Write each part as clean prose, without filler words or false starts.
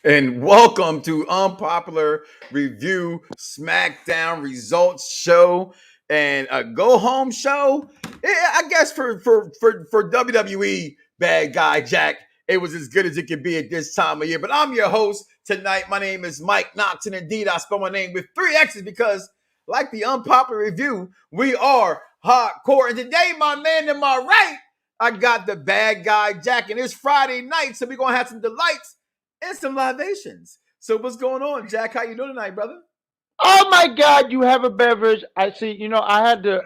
and welcome to Unpopular Review Smackdown Results Show and a go home show. Yeah, I guess for WWE bad guy Jack, it was as good as it could be at this time of year. But I'm your host tonight. My name is Mike Knoxxx, and indeed I spell my name with 3 X's because, like the Unpopular Review, we are hardcore. And today, my man to my right, I got the bad guy Jack, and it's Friday night, so we're gonna have some delights and some libations. So what's going on, Jack? How you doing tonight, brother? Oh my God, you have a beverage. I see, I had to.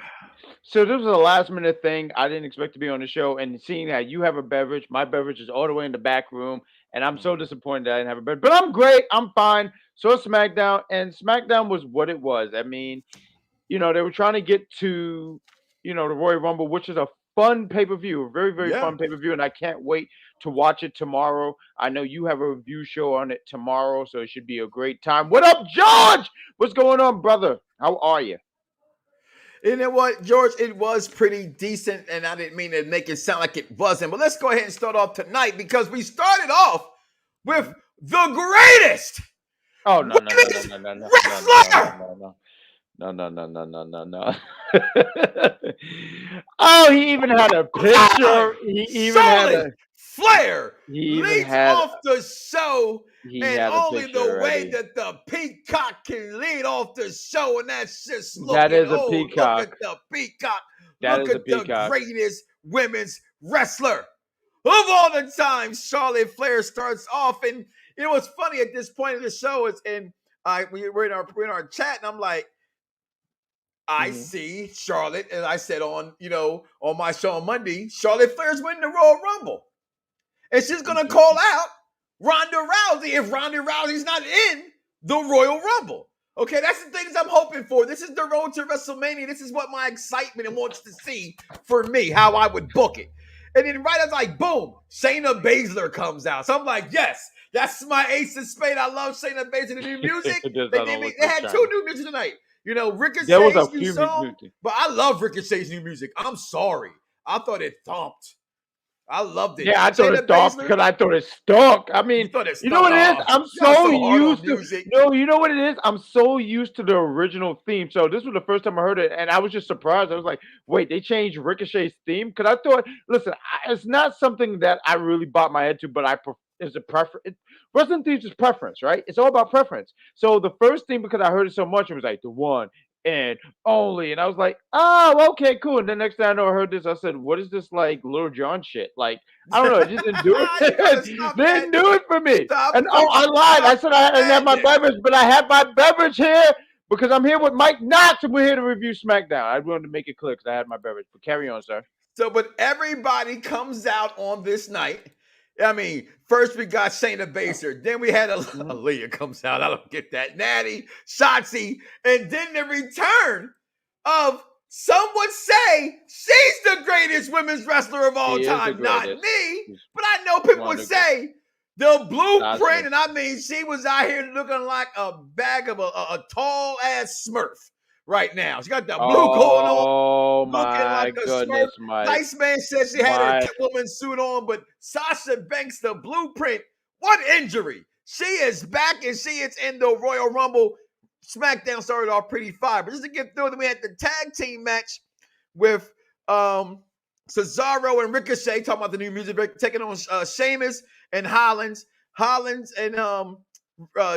So this was a last minute thing. I didn't expect to be on the show. And seeing that you have a beverage, my beverage is all the way in the back room. And I'm so disappointed that I didn't have a beverage. But I'm great. I'm fine. So SmackDown. And SmackDown was what it was. I mean, they were trying to get to, the Royal Rumble, which is a fun pay-per-view, a very, very fun pay-per-view. And I can't wait to watch it tomorrow. I know you have a review show on it tomorrow, so it should be a great time. What up, George? What's going on, brother? How are you? You know what, George? It was pretty decent, and I didn't mean to make it sound like it wasn't. But let's go ahead and start off tonight because we started off with the greatest. Oh no, wrestler. No. Oh, he even had a picture. He even had a Flair leads off the show, and only the way that the peacock can lead off the show, and that's just looking. That is a peacock. Look at the peacock. Look at the greatest women's wrestler of all the time. Charlotte Flair starts off, and you know what's funny at this point of the show is, and we're in our chat, and I'm like, I see Charlotte, as I said on my show on Monday, Charlotte Flair's winning the Royal Rumble. And she's going to call out Ronda Rousey if Ronda Rousey's not in the Royal Rumble. Okay, that's the things I'm hoping for. This is the road to WrestleMania. This is what my excitement and wants to see for me, how I would book it. And then right as boom, Shayna Baszler comes out. So I'm like, yes, that's my ace of spade. I love Shayna Baszler. The new music. They had 2 new music tonight. Ricochet's new song, but I love Ricochet's new music. I'm sorry. I thought it thumped. I loved it. Yeah, I thought it thumped because I thought it stunk. I mean, you know what it is? I'm so used to no, you know what it is? I'm so used to the original theme. So this was the first time I heard it, and I was just surprised. I was like, wait, they changed Ricochet's theme? Because I thought, listen, it's not something that I really bought my head to, but it's a preference. Wrestling themes is preference, right? It's all about preference. So the first thing, because I heard it so much, it was like the one and only, and I was like, oh, okay, cool. And the next time I heard this, I said, what is this like Little John shit? Like, I don't know, it just didn't do it. They didn't do it for me. And I lied. I said I didn't have my beverage, but I have my beverage here because I'm here with Mike Knoxxx, and we're here to review SmackDown. I wanted to make it clear because I had my beverage. But carry on, sir. So, but everybody comes out on this night. I mean, first we got Shayna Baszler, then we had Aaliyah comes out. I don't get that. Natty, Shotzi, and then the return of, some would say, she's the greatest women's wrestler of all time. Not me, but I know people would say the blueprint, and I mean, she was out here looking like a bag of a tall ass Smurf. Right now, she got the blue going on. Oh my goodness, Mike! Nice man said she had her Catwoman suit on, but Sasha Banks, the blueprint. What injury? She is back, and she is in the Royal Rumble. SmackDown started off pretty fire, but just to get through, then we had the tag team match with Cesaro and Ricochet, talking about the new music, taking on Sheamus and Holland. Holland and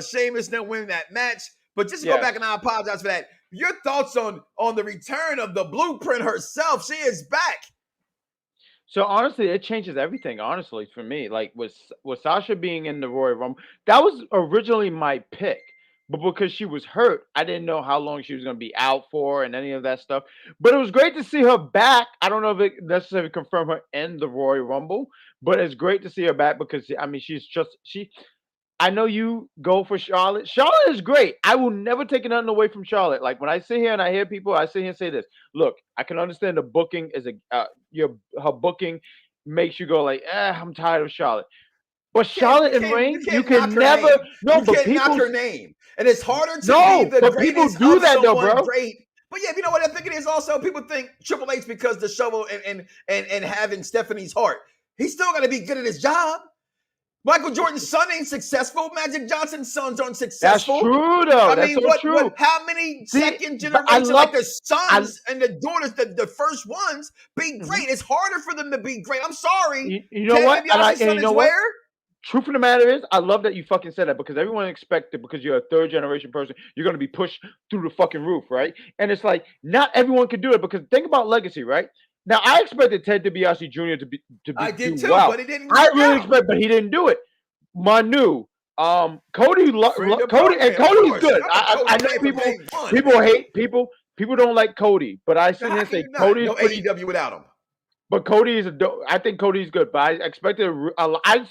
Sheamus then win that match. But just to go back, and I apologize for that. Your thoughts on the return of the blueprint herself? She is back. So honestly, it changes everything. Honestly, for me, like with Sasha being in the Royal Rumble, that was originally my pick, but because she was hurt, I didn't know how long she was going to be out for and any of that stuff. But it was great to see her back. I don't know if it necessarily confirmed her in the Royal Rumble, but it's great to see her back because I mean, I know you go for Charlotte. Charlotte is great. I will never take nothing away from Charlotte. Like when I sit here and I hear people, I sit here and say this. Look, I can understand the booking is her booking makes you go like, I'm tired of Charlotte. But Charlotte and Reign, you can never knock her name, and it's harder to be the but people do that though, bro. Great. But yeah, you know what I think it is also? People think Triple H because the shovel and having Stephanie's heart, he's still got to be good at his job. Michael Jordan's son ain't successful. Magic Johnson's sons aren't successful. That's true, though. That's so true. How many second generation, like the sons and the daughters, the first ones, be great? It's harder for them to be great. I'm sorry. You know what? And you know what? Truth of the matter is, I love that you fucking said that, because everyone expected, because you're a third generation person, you're going to be pushed through the fucking roof, right? And it's like, not everyone can do it, because think about legacy, right? Now, I expected Ted DiBiase Jr. to be I did too, well. but he didn't. I really expect, but he didn't do it. Manu, Cody, Cody's good. I know people hate people don't like Cody, but I sit here and say Cody's pretty AEW without him. But Cody is I think Cody's good, but I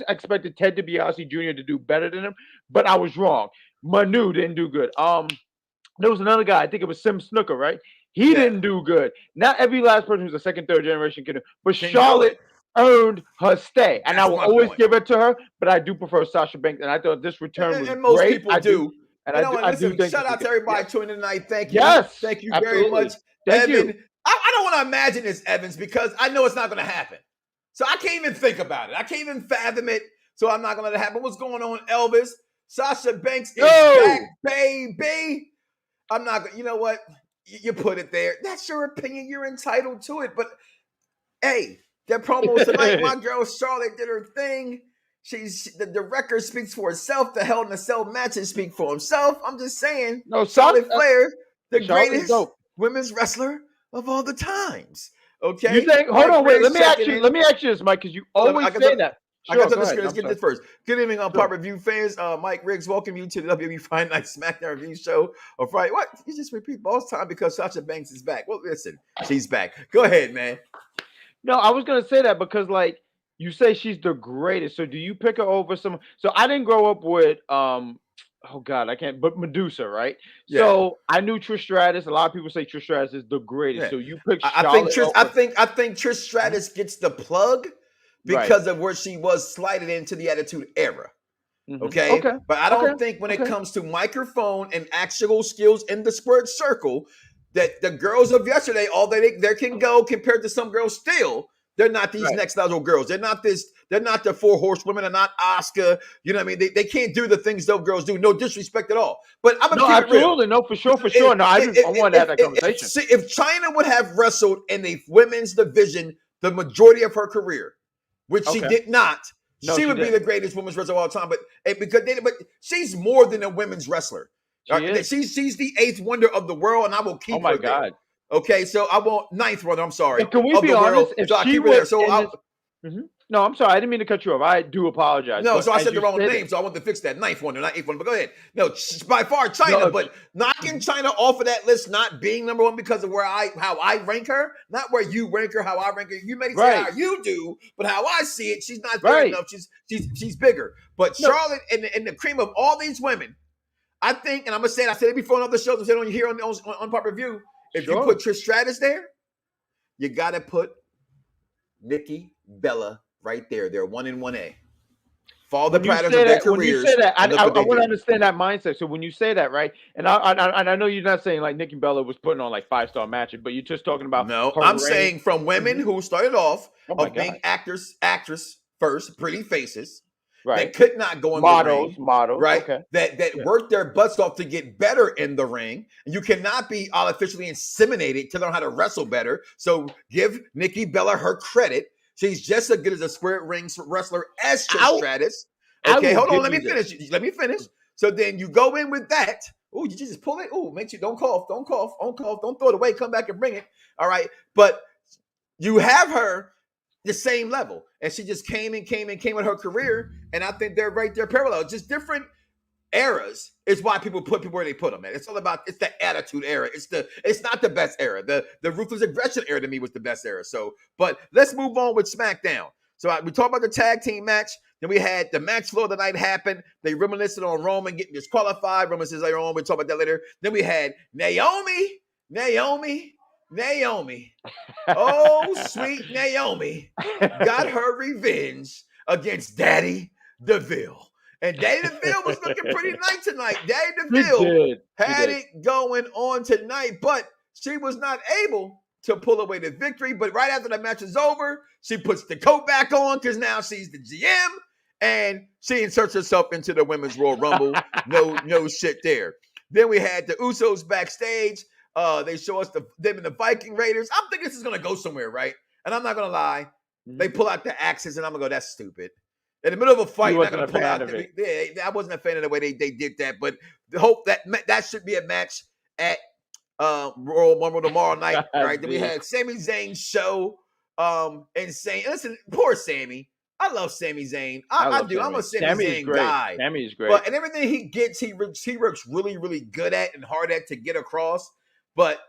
expected Ted DiBiase Jr. to do better than him, but I was wrong. Manu didn't do good. There was another guy, I think it was Sim Snooker, right? He didn't do good. Not every last person who's a second, third generation can do, but Charlotte earned her stay, and I will always give it to her. But I do prefer Sasha Banks, and I thought this return was most great. People do. And I do think shout out to everybody tuning in tonight. Thank you. Yes, thank you very much, Thank Evan. you. I don't want to imagine this, Evans, because I know it's not going to happen. So I can't even think about it. I can't even fathom it. So I'm not going to let it happen. What's going on, Elvis? Sasha Banks is back, baby. I'm not going to, you know what? You put it there. That's your opinion. You're entitled to it. But, hey, that promo tonight, my girl Charlotte did her thing. The record speaks for itself. The Hell in a Cell matches speak for himself. I'm just saying. No, Charlotte Flair, the Charlotte greatest women's wrestler of all the times. Okay. You think? Hold on, wait. Let me ask you this, Mike, because you always say that. Sure, I got to the screen. Let's get this first. Good evening, Pop Review fans. Mike Riggs, welcome you to the WWE Friday Night SmackDown Review Show on Friday. What? You just repeat boss time because Sasha Banks is back. Well, listen, she's back. Go ahead, man. No, I was gonna say that because, like, you say she's the greatest. So do you pick her over some? So I didn't grow up with oh God, I can't. But Medusa, right? Yeah. So I knew Trish Stratus. A lot of people say Trish Stratus is the greatest. Yeah. So you pick. I think Trish Stratus gets the plug because of where she was slided into the Attitude Era. Mm-hmm. Okay, but I don't think when it comes to microphone and actual skills in the squared circle, that the girls of yesterday, all they can go compared to some girls still. They're not these next level girls. They're not this. They're not the 4 horsewomen. They're not Asuka. You know what I mean? They can't do the things those girls do. No disrespect at all. But I'm gonna keep it real. No, for sure. No, I want to have that conversation. If Chyna would have wrestled in the women's division the majority of her career, which she did not, she would be the greatest women's wrestler of all time. But she's more than a women's wrestler. She's the 8th wonder of the world, and I will keep her. Oh my God. There. Okay, so I want 9th wonder. I'm sorry. But can we be honest? If she was no, I'm sorry. I didn't mean to cut you off. I do apologize. No, so I said the wrong name, so I want to fix that. 9th wonder, not 8th wonder. But go ahead. No, by far Chyna, but knocking Chyna off of that list, not being number 1 because of how I rank her, not where you rank her, how I rank her. You may say how you do, but how I see it, she's not good enough. She's bigger. But Charlotte and the cream of all these women, I think, and I'm gonna say it. I said it before on other shows. I said it on here on Pop Review. If you put Trish Stratus there, you got to put Nikki Bella right there. They're 1 and 1A. Follow the patterns of their careers. When you say that, I want to understand that mindset. So when you say that, right, and I know you're not saying like Nikki Bella was putting on like 5-star matches, but you're just talking about. No, I'm saying from women who started off being actress first, pretty faces. Right. That could not go in the ring. Models. Right. Okay. That worked their butts off to get better in the ring. And you cannot be artificially inseminated to learn how to wrestle better. So give Nikki Bella her credit. She's just as good as a square ring wrestler as Trish Stratus. Okay, hold on. Let me finish. So then you go in with that. Oh, you just pull it. Oh, makes you don't cough. Don't throw it away. Come back and bring it. All right. But you have her the same level. And she just came with her career. And I think they're right there parallel. Just different eras is why people put people where they put them at. It's all about, it's the Attitude Era. It's not the best era. The Ruthless Aggression era to me was the best era. So, but let's move on with SmackDown. So we talked about the tag team match. Then we had the match floor the night happened. They reminisced on Roman getting disqualified. Roman says later on, we'll talk about that later. Then we had Naomi. Oh, sweet Naomi got her revenge against Daddy DeVille. And Daddy DeVille was looking pretty nice tonight. Daddy DeVille had it going on tonight, but she was not able to pull away the victory. But right after the match is over, she puts the coat back on because now she's the GM. And she inserts herself into the Women's Royal Rumble. No shit there. Then we had the Usos backstage. They show us them and the Viking Raiders. I'm thinking this is going to go somewhere, right? And I'm not going to lie. They pull out the axes, and I'm going to go, that's stupid. In the middle of a fight, not going to pull out I wasn't a fan of the way they did that, but the hope that should be a match at Royal Rumble tomorrow night, right? Then we had Sami Zayn's show. Insane. Listen, poor Sami. I love Sami Zayn. I do. I'm a Sami Zayn guy. Sami's great. But and everything he gets, he works really, really good at and hard at to get across. But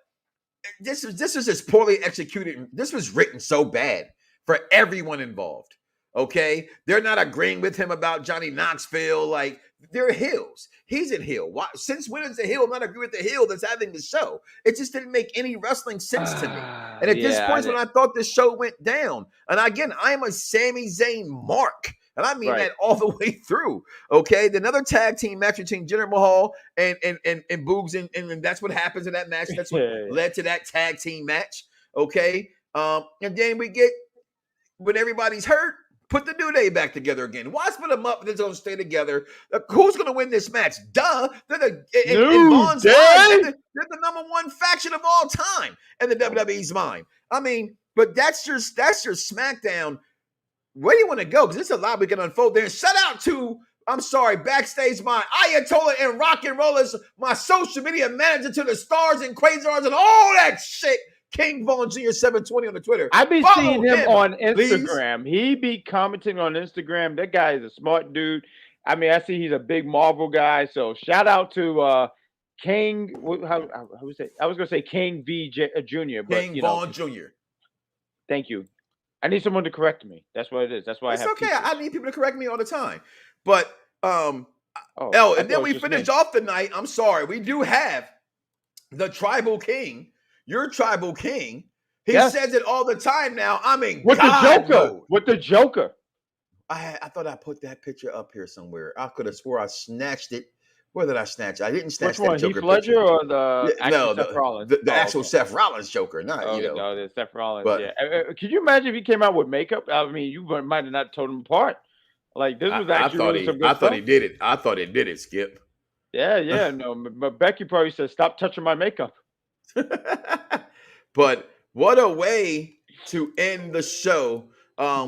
this was just poorly executed. This was written so bad for everyone involved. Okay, they're not agreeing with him about Johnny Knoxville. Like, they're heels. He's a heel. Why? Since when is the heel not agree with the heel that's having the show? It just didn't make any wrestling sense to me. And at this point, when I thought this show went down, and again, I am a Sami Zayn mark, and I mean that all the way through. Okay, another tag team match between Jinder Mahal and Boogs, and that's what happens in that match. That's what led to that tag team match. Okay, and then we get when everybody's hurt. Put the New Day back together again. Why split them up and they're going to stay together? Who's going to win this match? Duh. They're the number one faction of all time in the WWE's mind. I mean, but that's your SmackDown. Where do you want to go? Because there's a lot we can unfold there. Shout out to, I'm sorry, backstage, my Ayatollah and rock and rollers, my social media manager to the stars and Quasars and all that shit. King Vaughn Jr. 720 on the Twitter. I be seeing him on Instagram. Please. He be commenting on Instagram. That guy is a smart dude. I mean, I see he's a big Marvel guy. So shout out to King. How was it? I was gonna say King V Jr. But King Vaughn Jr. Thank you. I need someone to correct me. That's what it is. That's why it's I have. Okay. I need people to correct me all the time. But and then we finish off the night. I'm sorry. We do have the Tribal King. Your Tribal King. He says it all the time now. I mean, with God the Joker. Mode. With the Joker. I thought I put that picture up here somewhere. I could have swore I snatched it. Where did I snatch it? I didn't snatch that Joker Heath Ledger picture. Or the actual Seth Rollins? The actual Seth Rollins Joker. Not, No, the Seth Rollins. But, Could you imagine if he came out with makeup? I mean, you might have not told him apart. Like, this was actually some good stuff. I thought he did it. I thought he did it, Skip. Yeah, no. But Becky probably said, stop touching my makeup. But what a way to end the show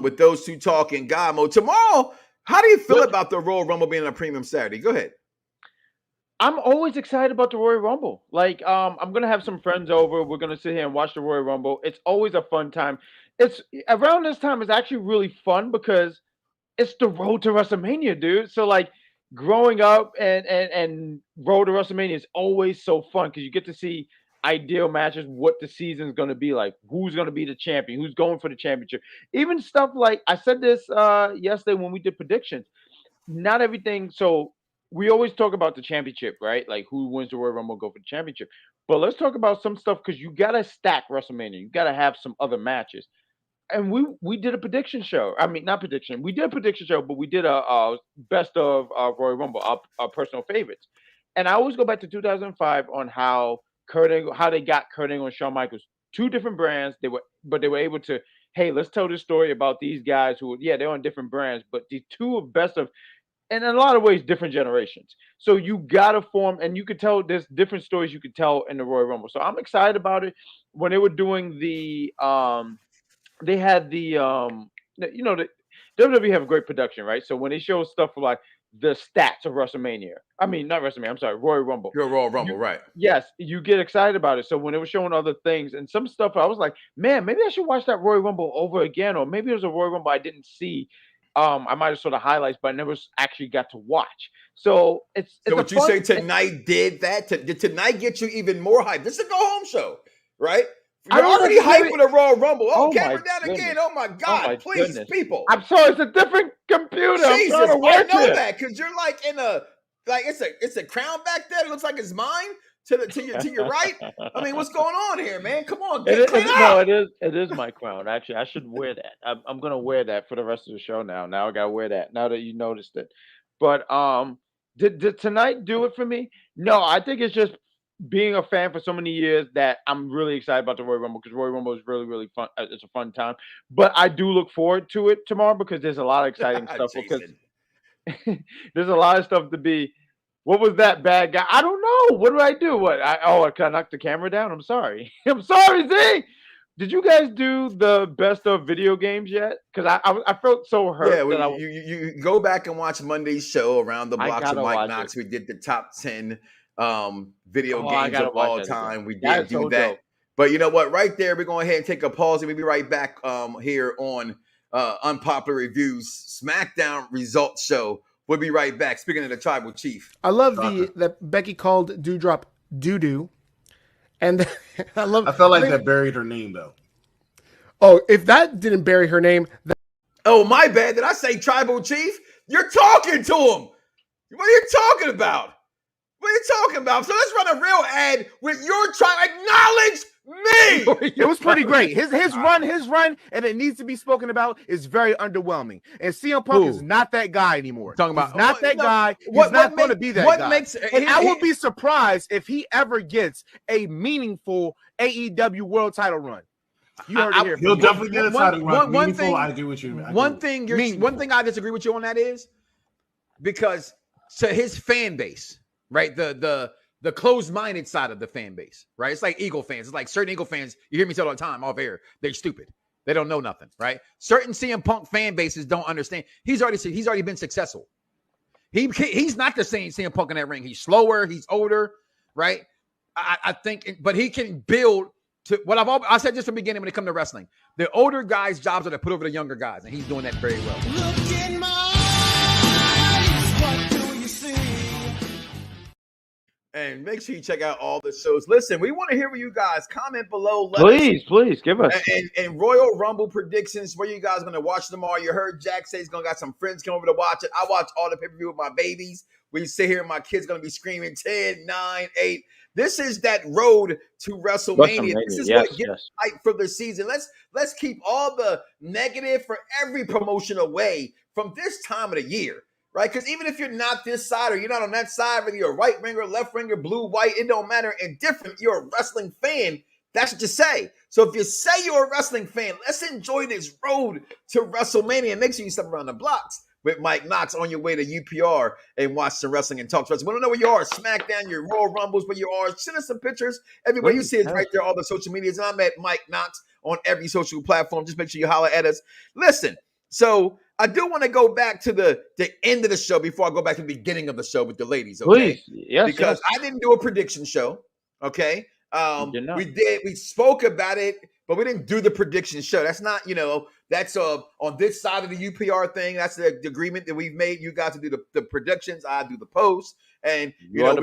with those two talking God mode. Tomorrow, how do you feel about the Royal Rumble being a premium Saturday? Go ahead. I'm always excited about the Royal Rumble. Like, I'm gonna have some friends over. We're gonna sit here and watch the Royal Rumble. It's always a fun time. It's around this time is actually really fun because it's the road to WrestleMania, dude. So like growing up and road to WrestleMania is always so fun because you get to see ideal matches, what the season's going to be like, who's going to be the champion, who's going for the championship. Even stuff like, I said this yesterday when we did predictions, not everything. So we always talk about the championship, right? Like who wins the Royal Rumble go for the championship. But let's talk about some stuff because you got to stack WrestleMania. You got to have some other matches. And we did a prediction show. I mean, not prediction. We did a prediction show, but we did a best of Royal Rumble, our personal favorites. And I always go back to 2005 on how they got Kurt Angle and Shawn Michaels, two different brands. They were able to, hey, let's tell this story about these guys who, they're on different brands, but the two of best of, and in a lot of ways, different generations. So you gotta form, and you could tell there's different stories you could tell in the Royal Rumble. So I'm excited about it. When they were doing the, they had the, the WWE have a great production, right? So when they show stuff like the stats of WrestleMania. I mean, not WrestleMania. I'm sorry, Royal Rumble. Your Royal Rumble, right? Yes, you get excited about it. So when they were showing other things and some stuff, I was like, man, maybe I should watch that Royal Rumble over again, or maybe it was a Royal Rumble I didn't see. I might have sort of highlights, but I never actually got to watch. So it's so what you say tonight did that? Did tonight get you even more hype? This is a go home show, right? You're already hyped for the Royal Rumble. Oh, camera down again. Oh my God. Please, people. I'm sorry, it's a different computer. Jesus, I know that because you're like in a it's a crown back there. It looks like it's mine to your right. I mean, what's going on here, man? Come on, it is my crown. Actually, I should wear that. I'm gonna wear that for the rest of the show now. Now I gotta wear that. Now that you noticed it. But did tonight do it for me? No, I think it's just being a fan for so many years that I'm really excited about the Royal Rumble because Royal Rumble is really, really fun. It's a fun time. But I do look forward to it tomorrow because there's a lot of exciting stuff. Because there's a lot of stuff to be. What was that bad guy? I don't know. What do I do? What? I can knock the camera down. I'm sorry. I'm sorry, Z. Did you guys do the best of video games yet? Because I felt so hurt that you go back and watch Monday's show Around the Blocks with Mike Knoxxx. We did the top 10 video games of all time. We did do that. Dope. But you know what? Right there, we're going ahead and take a pause, and we'll be right back here on Unpopular Reviews SmackDown Results Show. We'll be right back. Speaking of the Tribal Chief, I love that Becky called Doudrop doo-doo, and I felt like that buried her name though. Oh, if that didn't bury her name, oh my bad. Did I say Tribal Chief? You're talking to him. What are you talking about? What are you talking about? So let's run a real ad with your tribe. Acknowledge me. It was pretty great. His run, and it needs to be spoken about, is very underwhelming. And CM Punk is not that guy anymore. Talking about he's not that guy. He's not going to be that guy. And I would be surprised if he ever gets a meaningful AEW World Title run. You heard it here. He'll definitely get a title run. One thing I agree with you. One thing I disagree with you on that is because to his fan base, right? The closed-minded side of the fan base, right? It's like Eagle fans. It's like certain Eagle fans, you hear me say all the time off air, they're stupid. They don't know nothing, right? Certain CM Punk fan bases don't understand. He's already been successful. He's not the same CM Punk in that ring. He's slower, he's older, right? I think, but he can build to what I said just from the beginning when it comes to wrestling. The older guys' jobs are to put over the younger guys, and he's doing that very well. Look in my eyes, what do you see? And make sure you check out all the shows. Listen, we want to hear what you guys comment below. Please give us. And Royal Rumble predictions. Where you guys going to watch tomorrow? You heard Jack say he's going to got some friends come over to watch it. I watch all the pay-per-view with my babies. We sit here and my kids going to be screaming 10, 9, 8. This is that road to WrestleMania. This is what gets hyped for the season. Let's keep all the negative for every promotion away from this time of the year, right? Because even if you're not this side or you're not on that side, whether you're a right ringer, left ringer, blue, white, it don't matter. Indifferent, you're a wrestling fan. That's what you say. So if you say you're a wrestling fan, let's enjoy this road to WrestleMania and make sure you step around the blocks with Mike Knoxxx on your way to UPR and watch some wrestling and talk to us. We don't know where you are. SmackDown, your Royal Rumbles, where you are. Send us some pictures. Everywhere you see it right there, all the social medias. And I'm at Mike Knoxxx on every social platform. Just make sure you holler at us. Listen, so I do want to go back to the end of the show before I go back to the beginning of the show with the ladies, okay? Please. Yes, because I didn't do a prediction show, okay? We spoke about it, but we didn't do the prediction show. That's not, that's on this side of the UPR thing. That's the agreement that we've made. You guys to do the predictions. I do the post, and we'll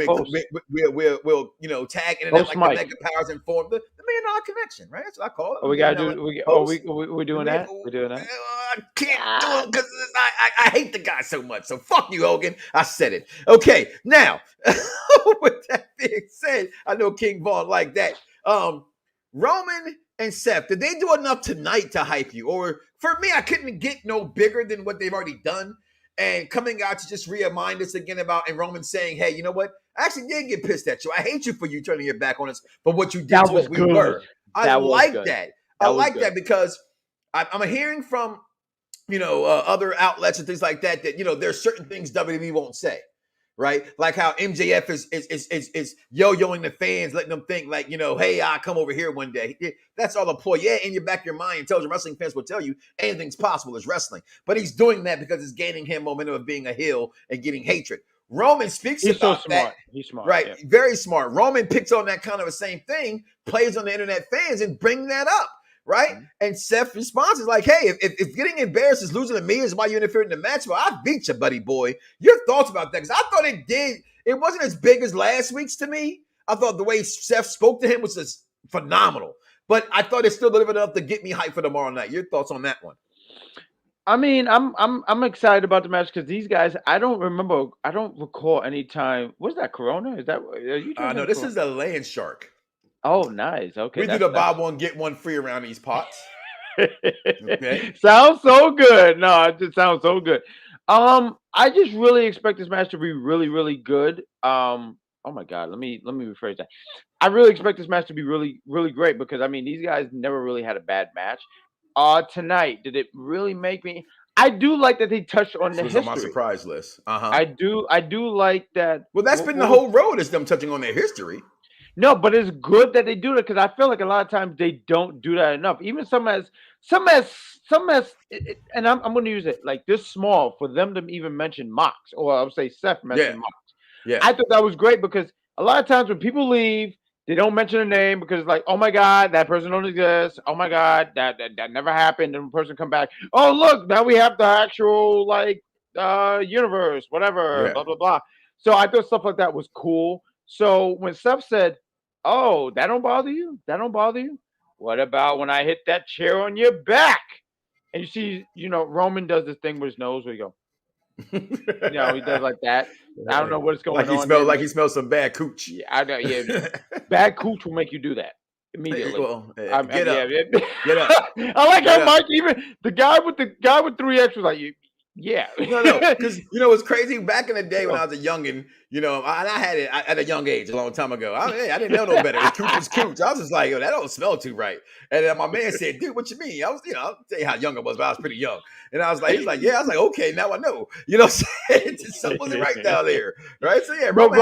tag Internet like the Mega Powers and form the $1 Million Connection, right? That's what I call it. Oh, we gotta do. We're doing that. We're doing that. I can't do it because I hate the guy so much. So fuck you, Hogan. I said it. Okay, now with that being said, I know King Vaughn like that. Roman and Seth, did they do enough tonight to hype you? Or for me, I couldn't get no bigger than what they've already done. And coming out to just remind us again about, and Roman saying, hey, you know what? I actually did get pissed at you. I hate you for you turning your back on us, but what you did to us, we were. I like that. I like that because I'm hearing from, other outlets and things like that, there's certain things WWE won't say. Right, like how MJF is yo-yoing the fans, letting them think like, hey, I'll come over here one day. That's all a ploy. Yeah, in your back of your mind, intelligent wrestling fans will tell you anything's possible is wrestling. But he's doing that because it's gaining him momentum of being a heel and getting hatred. Roman speaks about that. He's smart, right? Yeah. Very smart. Roman picks on that kind of the same thing, plays on the internet fans, and bring that up. Right? Mm-hmm. And Seth's response is like, hey, if getting embarrassed is losing to me is why you interfered in the match, well, I beat you, buddy boy. Your thoughts about that? Because I thought it wasn't as big as last week's to me. I thought the way Seth spoke to him was just phenomenal. But I thought it still delivered enough to get me hyped for tomorrow night. Your thoughts on that one? I mean, I'm excited about the match because these guys, I don't recall any time. What's that, Corona? Is that no, this is a land shark. Oh, nice. Okay. We do the buy one, get one free around these pots. Okay. Sounds so good. No, it just sounds so good. I just really expect this match to be really, really good. Oh my God, let me rephrase that. I really expect this match to be really, really great because I mean these guys never really had a bad match. Tonight, did it really make me? I do like that they touched on the history. On my surprise list. I do like that. Well, that's been the whole road is them touching on their history. No, but it's good that they do that because I feel like a lot of times they don't do that enough. Even some as, and I'm going to use it like this small for them to even mention Mox, or I would say Seth mentioned Mox. Yeah, I thought that was great because a lot of times when people leave, they don't mention a name because it's like, oh my God, that person don't exist. Oh my God, that never happened. And the person come back. Oh look, now we have the actual universe, whatever, blah blah blah. So I thought stuff like that was cool. So when Seth said, "Oh, that don't bother you? That don't bother you? What about when I hit that chair on your back?" And you see, Roman does this thing with his nose where he go, he does like that. I don't know what's going on. He smells some bad cooch. Yeah, I know. Yeah, bad cooch will make you do that immediately. Well, get up. Get up. I like how Mike, even the guy with 3X was like, yeah. No, because it's crazy. Back in the day when I was a youngin, I had it at a young age, a long time ago. I didn't know no better. Cooch was cooch. I was just like, that don't smell too right. And then my man said, dude, what you mean? I was, I'll tell you how young I was, but I was pretty young. And I was like, he's like, yeah. I was like, okay, now I know. You know what I'm saying? Something wasn't right down there, right? So yeah, Roman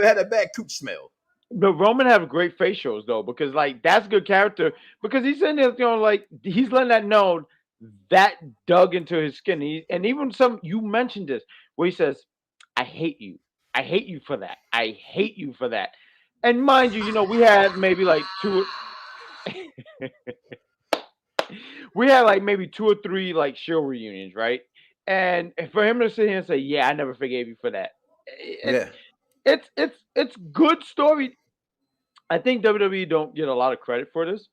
had a bad cooch smell. But Roman have great facials though, because that's good character. Because he's in there, he's letting that know that dug into his skin. And even you mentioned this where he says, "I hate you. I hate you for that. I hate you for that." And mind you, we had maybe two. We had maybe 2 or 3 show reunions, right? And for him to sit here and say, "Yeah, I never forgave you for that." It's good story. I think WWE don't get a lot of credit for this.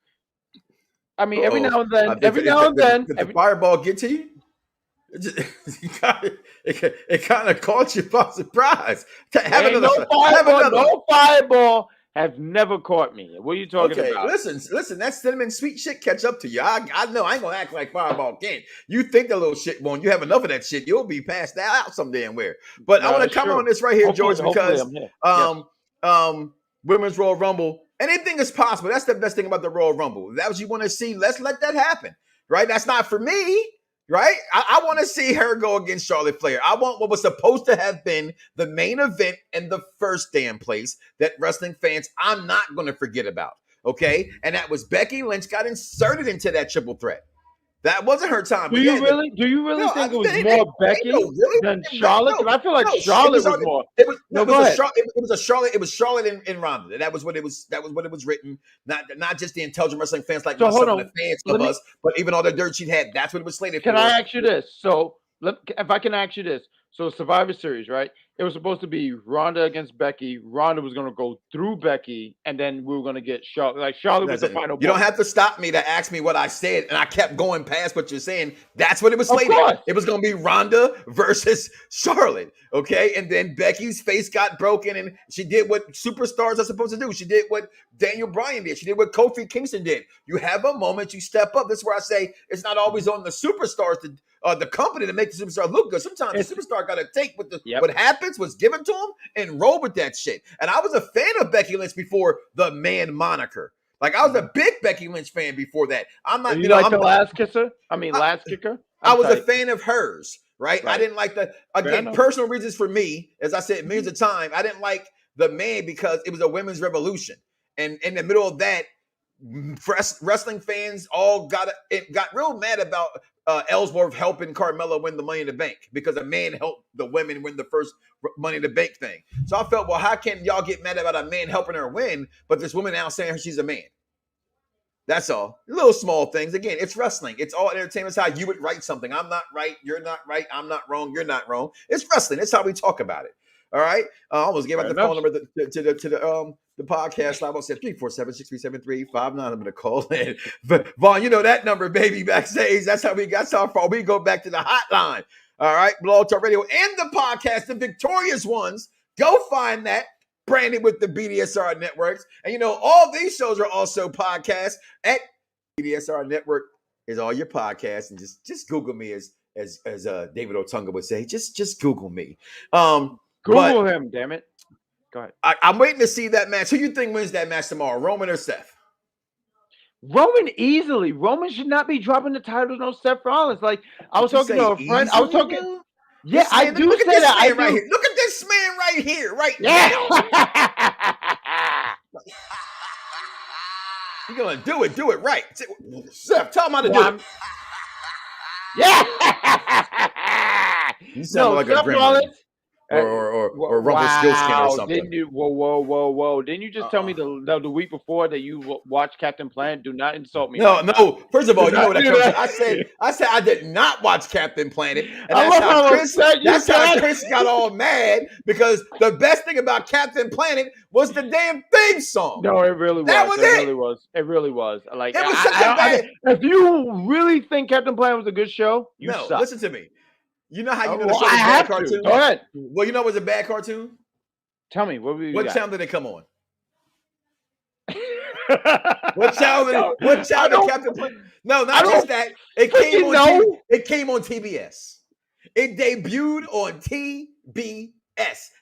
I mean, every now and then, did the fireball get to you? It kind of caught you by surprise. No fireball has never caught me. What are you talking about? Listen, that cinnamon sweet shit catch up to you. I know. I ain't gonna act like fireball can't. You think the little shit won't? You have enough of that shit, you'll be passed out some damn where. But I want to comment on this right here, George, because Women's Royal Rumble. Anything is possible. That's the best thing about the Royal Rumble. If that's what you want to see, let's let that happen. Right? That's not for me. Right? I want to see her go against Charlotte Flair. I want what was supposed to have been the main event in the first damn place that wrestling fans I'm not going to forget about. Okay? And that was Becky Lynch got inserted into that triple threat. That wasn't her time. Do you really think it was more Becky than Charlotte? Because I feel like Charlotte was more. It was Charlotte and Ronda. That was what it was. That was what it was written. Not just the intelligent wrestling fans like myself and the fans of us, but even all the dirt she'd had. That's what it was slated for. Can I ask you this? So if I can ask you this. So Survivor Series, right? It was supposed to be Ronda against Becky. Ronda was going to go through Becky, and then we were going to get Charlotte. Charlotte was the final. You don't have to stop me to ask me what I said, and I kept going past what you're saying. That's what it was slated. It was going to be Ronda versus Charlotte, okay? And then Becky's face got broken, and she did what superstars are supposed to do. She did what Daniel Bryan did. She did what Kofi Kingston did. You have a moment, you step up. This is where I say it's not always on the superstars to the company to make the superstar look good. Sometimes the superstar got to take what happens, what's given to him, and roll with that shit. And I was a fan of Becky Lynch before the man moniker. I was a big Becky Lynch fan before that. I'm not. You like the last kisser? Last kicker. I was a fan of hers. Right? I didn't like personal reasons for me. As I said millions of times, I didn't like the man because it was a women's revolution, and in the middle of that, wrestling fans all got real mad about Ellsworth helping Carmella win the Money in the Bank because a man helped the women win the first Money in the Bank thing. So I felt, well, how can y'all get mad about a man helping her win, but this woman now saying she's a man? That's all. Little small things. Again, it's wrestling. It's all entertainment. It's how you would write something. I'm not right. You're not right. I'm not wrong. You're not wrong. It's wrestling. It's how we talk about it. All right. I almost gave out the phone number to the podcast. I almost said 347-637-359. I'm going to call in. But Vaughn, you know that number, baby, backstage. That's how far we go back to the hotline. All right. Blog Talk Radio and the podcast, the victorious ones. Go find that. Branded with the BDSR networks. And all these shows are also podcasts at BDSR Network is all your podcasts. And just Google me as David Otunga would say. Just Google me. Google him, damn it. Go ahead. I'm waiting to see that match. Who you think wins that match tomorrow, Roman or Seth? Roman easily. Roman should not be dropping the titles on Seth Rollins. Like I was talking to a friend. I was talking. Though? Yeah, man, I do say that. I do. Right here. Look at this man right here, right yeah. now. You're gonna do it right. Seth, tell him how to do it. Yeah. You sound like a gremlin. Or Rumpelstiltskin or something. Didn't you, whoa. Didn't you just tell me the week before that you watched Captain Planet? Do not insult me. No. First of all, you know what that comes to. I said I did not watch Captain Planet. And that's how Chris got all mad because the best thing about Captain Planet was the damn theme song. No, it really was. That was It really was. Like it was such a bad. If you really think Captain Planet was a good show, you suck. Listen to me. You know how you know the show was a bad cartoon? Go ahead. Well, you know it was a bad cartoon? Tell me. What channel did it come on? What channel did Captain Planet? No, not just that. It came on TBS. It debuted on TBS.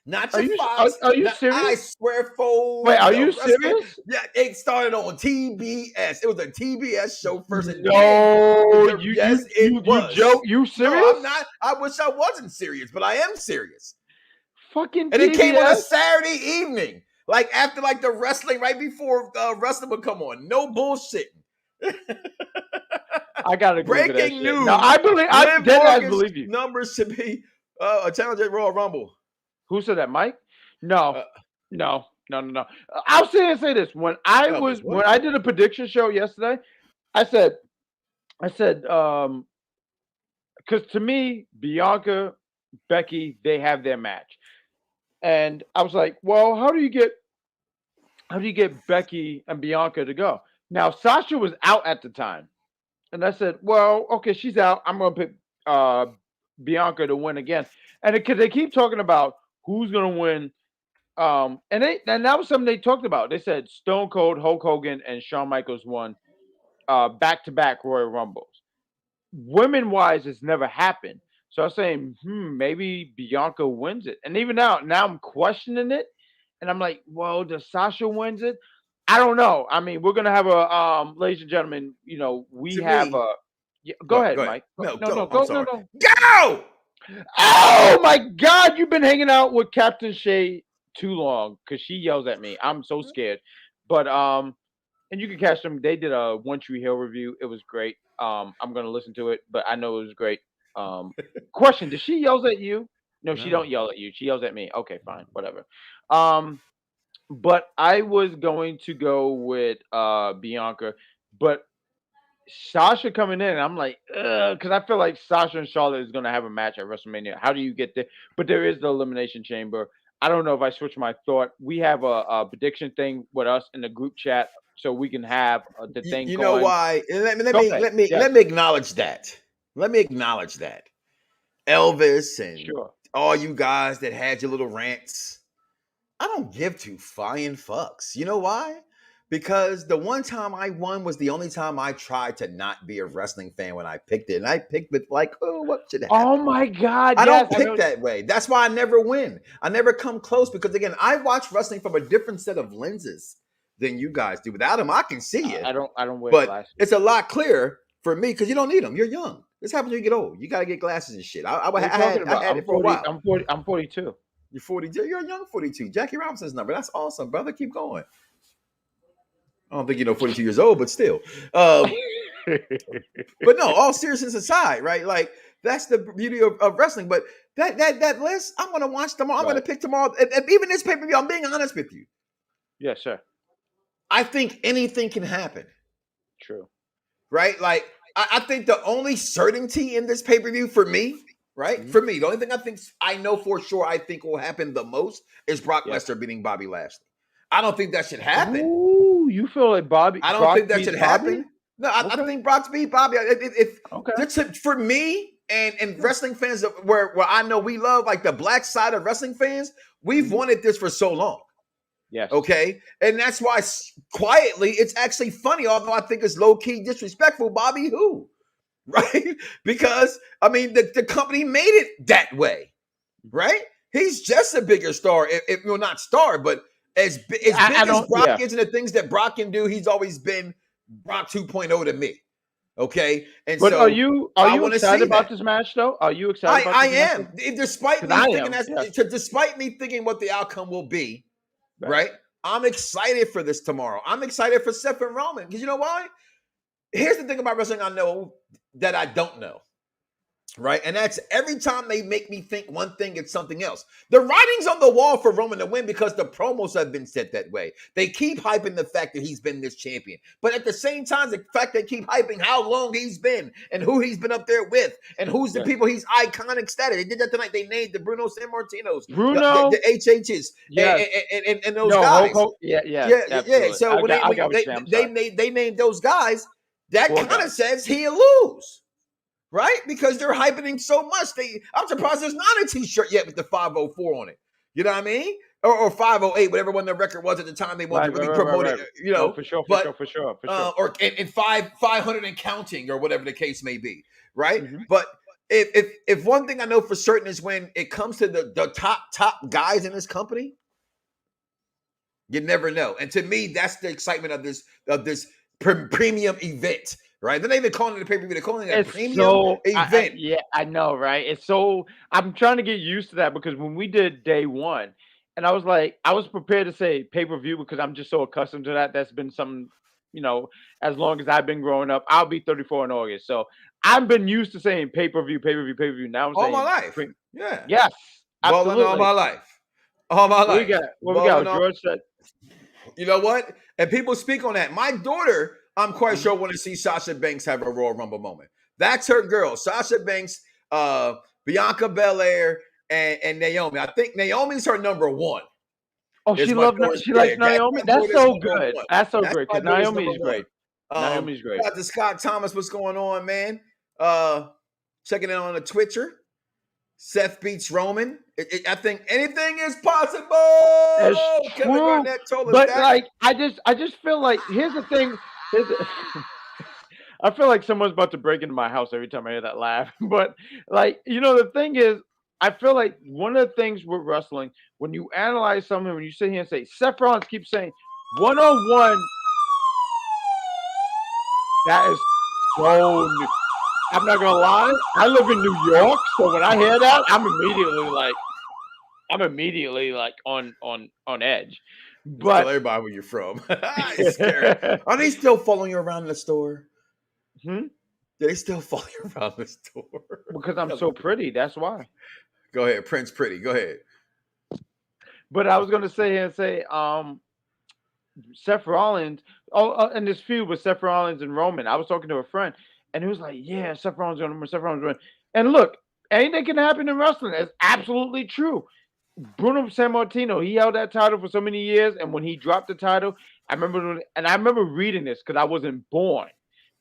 Not your Fox. Are you serious? I swear for. Wait, are you serious? Yeah, it started on TBS. It was a TBS show first. No, yes, it was. You joke? You serious? No, I'm not. I wish I wasn't serious, but I am serious. Fucking. And it came on a Saturday evening, like after the wrestling, right before wrestling would come on. No bullshit. I gotta breaking news. No, I believe you. Numbers to be a challenge at Royal Rumble. Who said that, Mike? No. I'll say this. When I did a prediction show yesterday, I said, because to me, Bianca, Becky, they have their match, and I was like, well, how do you get Becky and Bianca to go? Now Sasha was out at the time, and I said, well, okay, she's out. I'm gonna pick Bianca to win again, and because they keep talking about who's gonna win, and that was something they talked about. They said Stone Cold, Hulk Hogan, and Shawn Michaels won back-to-back Royal Rumbles. Women-wise, it's never happened. So I was saying, maybe Bianca wins it. And even now I'm questioning it, and I'm like, well, does Sasha wins it? I don't know. I mean, we're gonna have a ladies and gentlemen. You know, go ahead, Mike. No, go. Go! Oh my God, you've been hanging out with Captain Shay too long because she yells at me. I'm so scared. But and you can catch them. They did a One Tree Hill review. It was great. I'm gonna listen to it, but I know it was great. Question: does she yells at you? No, she don't yell at you. She yells at me. Okay, fine, whatever. But I was going to go with Bianca, but Sasha coming in, I'm like, because I feel like Sasha and Charlotte is going to have a match at WrestleMania. How do you get there? But there is the Elimination Chamber. I don't know if I switch my thought. We have a prediction thing with us in the group chat, so we can have the thing. You know why? Let me acknowledge that. Let me acknowledge that. Elvis and all you guys that had your little rants. I don't give two flying fucks. You know why? Because the one time I won was the only time I tried to not be a wrestling fan when I picked it. And I picked it like, oh, what should happen? Oh, my God. I don't pick that way. That's why I never win. I never come close because, again, I watch wrestling from a different set of lenses than you guys do. Without them, I can see it. I don't wear but glasses. It's a lot clearer for me because you don't need them. You're young. This happens when you get old. You got to get glasses and shit. I had it for a while. I'm 42. You're 42. You're a young 42. Jackie Robinson's number. That's awesome, brother. Keep going. I don't think 42 years old, but still. But no, all seriousness aside, right? Like that's the beauty of wrestling. But that list, I'm going to watch tomorrow. I'm going to pick tomorrow. And even this pay-per-view, I'm being honest with you. Yes, sir. I think anything can happen. True. Right? Like I think the only certainty in this pay-per-view for me, right? Mm-hmm. For me, the only thing I know for sure I think will happen the most is Brock Lesnar beating Bobby Lashley. I don't think that should happen. Ooh, you feel like Bobby? I don't think that should happen. No, I think Brock's beat Bobby. For me and wrestling fans where I know we love like the black side of wrestling fans, we've wanted this for so long. Yes. Okay. And that's why quietly it's actually funny, although I think it's low-key disrespectful. Bobby who? Right? Because I mean the company made it that way. Right? He's just a bigger star. If not star, but as big as Brock is and the things that Brock can do, he's always been Brock 2.0 to me. Okay, and but so are you excited about this match though? Are you excited about this match? I am. Despite me thinking what the outcome will be, right? I'm excited for this tomorrow. I'm excited for Seth and Roman because you know why? Here's the thing about wrestling I know that I don't know. Right. And that's every time they make me think one thing, it's something else. The writing's on the wall for Roman to win because the promos have been set that way. They keep hyping the fact that he's been this champion. But at the same time, the fact they keep hyping how long he's been and who he's been up there with and who's the people he's iconic status. They did that tonight. They named the Bruno Sammartinos, the HHs, and those guys. Yeah. So when they named those guys, that kind of says he'll lose. Right? Because they're hyping him so much. I'm surprised there's not a t-shirt yet with the 504 on it. You know what I mean? Or 508, whatever one the record was at the time they wanted to really promote it. You know, for sure. Or in 500 and counting, or whatever the case may be. Right? Mm-hmm. But if one thing I know for certain is when it comes to the top guys in this company, you never know. And to me, that's the excitement of this premium event. Right? They're not even calling it a pay-per-view. They're calling it a premium event. I know, right? It's so I'm trying to get used to that because when we did day one, and I was prepared to say pay-per-view because I'm just so accustomed to that. That's been something, as long as I've been growing up. I'll be 34 in August. So I've been used to saying pay-per-view. Now I'm saying all my life. Yeah. Yes. Absolutely. All my life. What we got? George said. You know what? And people speak on that. My daughter, I'm quite sure, want to see Sasha Banks have a Royal Rumble moment. That's her girl. Sasha Banks, Bianca Belair, and Naomi. I think Naomi's her number one. Oh, she likes Naomi? That's so good. That's so great because Naomi is great. Naomi's great. Shout out to Scott Thomas. What's going on, man? Checking in on the Twitcher. Seth beats Roman. I think anything is possible. That's true. But I just feel like here's the thing. I feel like someone's about to break into my house every time I hear that laugh. But the thing is, I feel like one of the things with wrestling, when you analyze something, when you sit here and say, Seth Rollins keeps saying 101, that is so new. I'm not gonna lie, I live in New York, so when I hear that, I'm immediately like on edge. But tell everybody where you're from. It's scary. Are they still following you around the store? They still follow you around the store because I'm so pretty. That's why. Go ahead, Prince Pretty. Go ahead. But I was gonna say Seth Rollins. And this feud with Seth Rollins and Roman. I was talking to a friend, and he was like, "Yeah, Seth Rollins going to win. Seth Rollins going." And look, anything can happen in wrestling. That's absolutely true. Bruno Sammartino, he held that title for so many years, and when he dropped the title, I remember reading this because I wasn't born.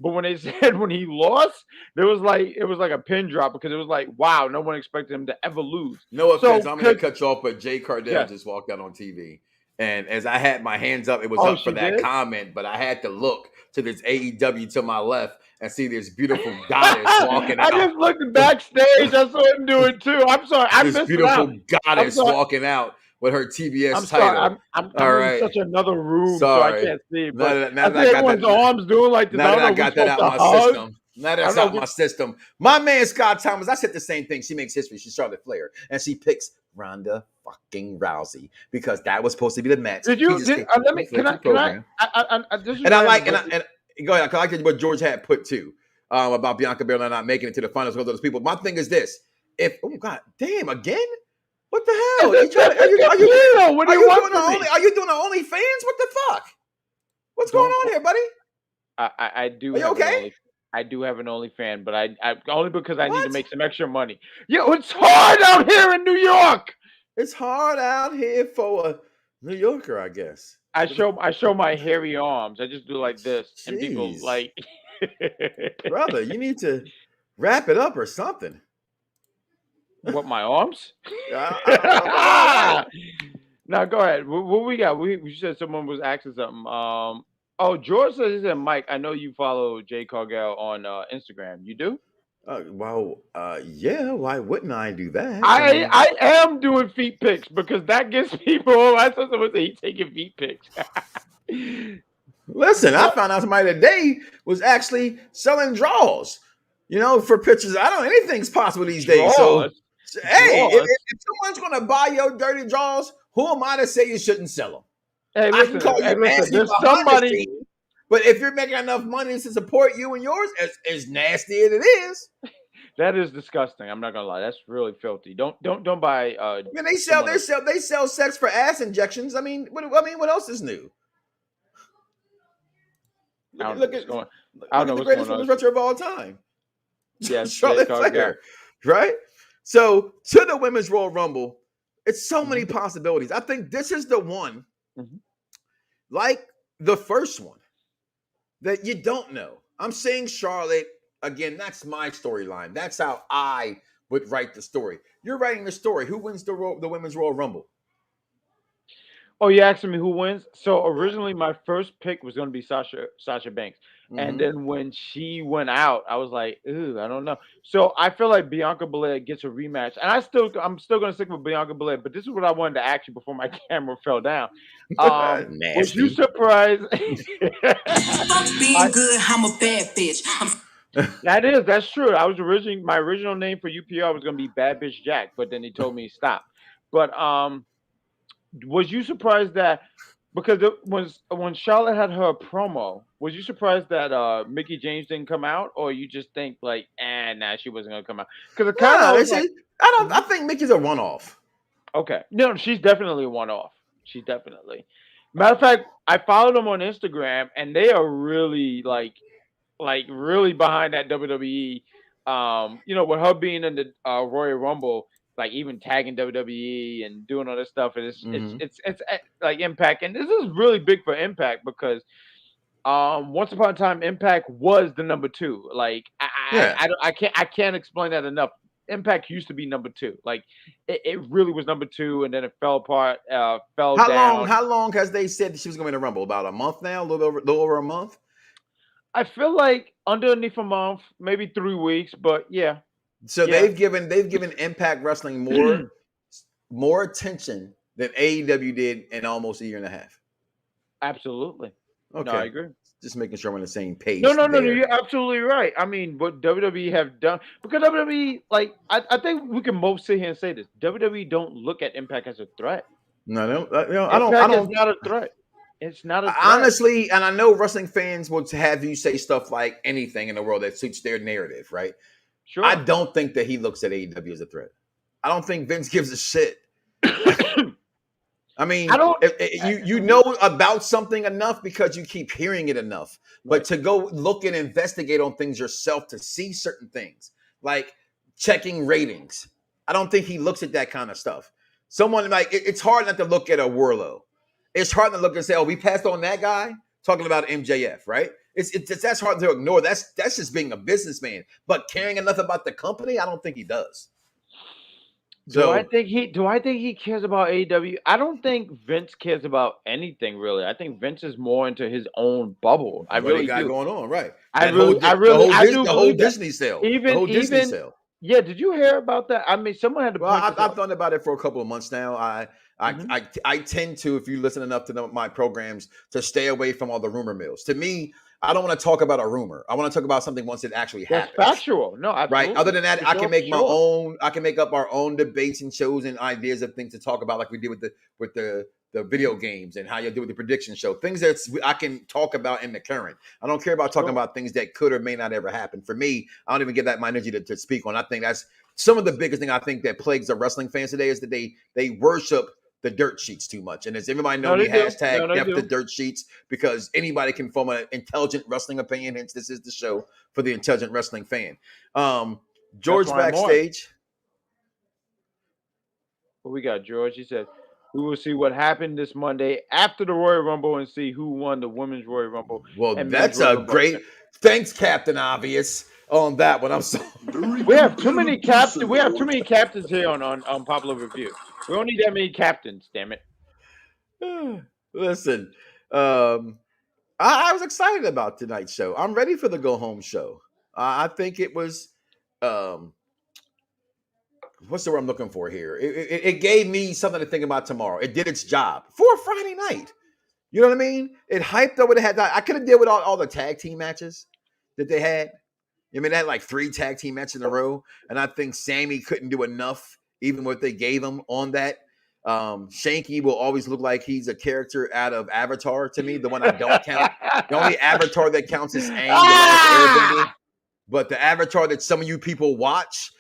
But when they said when he lost, it was like a pin drop because it was like, wow, no one expected him to ever lose. No offense, I'm going to cut you off, but Jay Cardell just walked out on TV. And as I had my hands up, it was up for that comment, but I had to look to this AEW to my left and see this beautiful goddess walking out. I just looked backstage. I saw him do it too. I'm sorry. This beautiful goddess walking out with her TBS title. I'm in such another room, so I can't see. But I see everyone's arms doing like this. Now that I got that out of my system. Now that's out my system. My man Scott Thomas, I said the same thing. She makes history. She's Charlotte Flair. And she picks Ronda fucking Rousey because that was supposed to be the match. Did you? Let me. Can I? Go ahead. I like what George had put too about Bianca Belair not making it to the finals with those people. My thing is this: oh god, damn, again. What the hell? Are you doing the OnlyFans? What the fuck? What's going on here, buddy? I do. Are you okay? I do have an OnlyFans, but I only because I need to make some extra money. Yo, it's hard out here in New York. It's hard out here for a New Yorker, I guess. I show my hairy arms. I just do like this, and people like. Brother, you need to wrap it up or something. What, my arms? Now go ahead. What we got? We said someone was asking something. George says, he said, Mike, I know you follow Jay Cargill on Instagram. You do? Yeah. Why wouldn't I do that? I am doing feet pics because that gets people. I saw someone say he's taking feet pics. Listen, I found out somebody today was actually selling draws, for pictures. I don't know, anything's possible these days. So, hey, if someone's going to buy your dirty draws, who am I to say you shouldn't sell them? Hey, I can call you nasty there's behind somebody. the scene, but if you're making enough money to support you and yours, as nasty as it is, that is disgusting. I'm not gonna lie, that's really filthy. Don't buy. I mean, they sell sex for ass injections. I mean, what else is new? Look at the greatest women's wrestler of all time. Yes, Charlotte Flair, right? So to the Women's Royal Rumble, it's so many possibilities. I think this is the one, like the first one, that you don't know. I'm saying Charlotte again. That's my storyline. That's how I would write the story. You're writing the story. Who wins the Women's Royal Rumble? Oh, you're asking me who wins? So originally my first pick was going to be Sasha Banks. And then when she went out, I was like, ooh, I don't know. So I feel like Bianca Belair gets a rematch. And I'm still going to stick with Bianca Belair. But this is what I wanted to ask you before my camera fell down. Was you surprised? Fuck being good, I'm a bad bitch. That's true. My original name for UPR was going to be Bad Bitch Jack. But then he told me stop. But was you surprised that because it was when Charlotte had her promo, was you surprised that Mickie James didn't come out, or you just think like, she wasn't gonna come out? Because I think Mickey's a one-off. Okay, no, she's definitely a one-off. She's definitely. Matter of fact, I followed them on Instagram, and they are really like really behind that WWE. With her being in the Royal Rumble. Like even tagging WWE and doing all this stuff, and it's like Impact, and this is really big for Impact because once upon a time Impact was the number 2. Like I can't explain that enough. Impact used to be number 2. Like it really was number 2, and then it fell apart. Fell down. How long has they said that she was going to be in the Rumble? About a month now, a little over a month. I feel like underneath a month, maybe 3 weeks, but yeah. So they've given Impact Wrestling more attention than AEW did in almost a year and a half. Absolutely. Okay, no, I agree. Just making sure we're on the same page. No, you're absolutely right. I mean, what WWE have done, because WWE, like, I think we can both sit here and say this: WWE don't look at Impact as a threat. No, I don't. It's not a threat. It's not a threat. Honestly, and I know wrestling fans will have you say stuff like anything in the world that suits their narrative, right? Sure. I don't think that he looks at AEW as a threat. I don't think Vince gives a shit. I mean, you know about something enough because you keep hearing it enough. But to go look and investigate on things yourself to see certain things, like checking ratings, I don't think he looks at that kind of stuff. Someone like it's hard not to look at a Wardlow. It's hard to look and say, "Oh, we passed on that guy." Talking about MJF, right? It's that's hard to ignore. That's just being a businessman. But caring enough about the company, I don't think he does. Do I think he cares about AEW? I don't think Vince cares about anything really. I think Vince is more into his own bubble. I really got going on, right? The whole Disney sale. Disney sale. Yeah, did you hear about that? I mean, someone had to. Well, I've thought about it for a couple of months now. I tend to, if you listen enough to my programs, to stay away from all the rumor mills. To me, I don't want to talk about a rumor. I want to talk about something once it actually happens. That's factual. No, absolutely. Right. Other than that, I can make my own. I can make up our own debates and shows and ideas of things to talk about, like we did with the video games and how you do with the prediction show. Things that I can talk about in the current. I don't care about talking about things that could or may not ever happen. For me, I don't even give that my energy to speak on. I think that's some of the biggest thing I think that plagues the wrestling fans today is that they worship the dirt sheets too much. And as everybody knows, hashtag depth the dirt sheets, because anybody can form an intelligent wrestling opinion. Hence, this is the show for the intelligent wrestling fan. George backstage. What we got, George? He said, we will see what happened this Monday after the Royal Rumble and see who won the Women's Royal Rumble. Well, that's a great. Thanks, Captain Obvious, on that one. I'm sorry. We have too many captains. We have too many captains here on Popular Review. We don't need that many captains, damn it. Listen, I was excited about tonight's show. I'm ready for the go home show. I think it was what's the word I'm looking for here? It gave me something to think about tomorrow. It did its job for a Friday night. You know what I mean? It hyped up what it had. I could have dealt with all the tag team matches that they had. I mean, they had like 3 tag team matches in a row, and I think Sami couldn't do enough, even what they gave him on that. Shanky will always look like he's a character out of Avatar to me, the one I don't count. The only Avatar that counts is Aang, the last Airbender. But the Avatar that some of you people watch,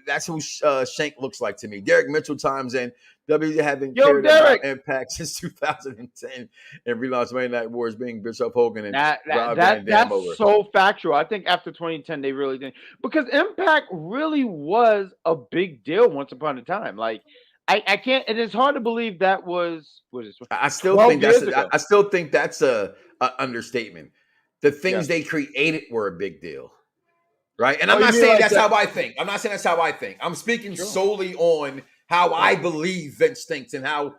that's who Shank looks like to me. Derek Mitchell times and WWE haven't cared about Impact since 2010 and relaunched Monday Night Wars being Bishop Hogan and Rob Van Dam that's over. so factual. I think after 2010 they really didn't, because Impact really was a big deal once upon a time. Like I can't, and it's hard to believe that was I still think that's a understatement. The things they created were a big deal. Right. And I'm not saying that's how I think. I'm not saying that's how I think. I'm speaking solely on how I believe Vince thinks and how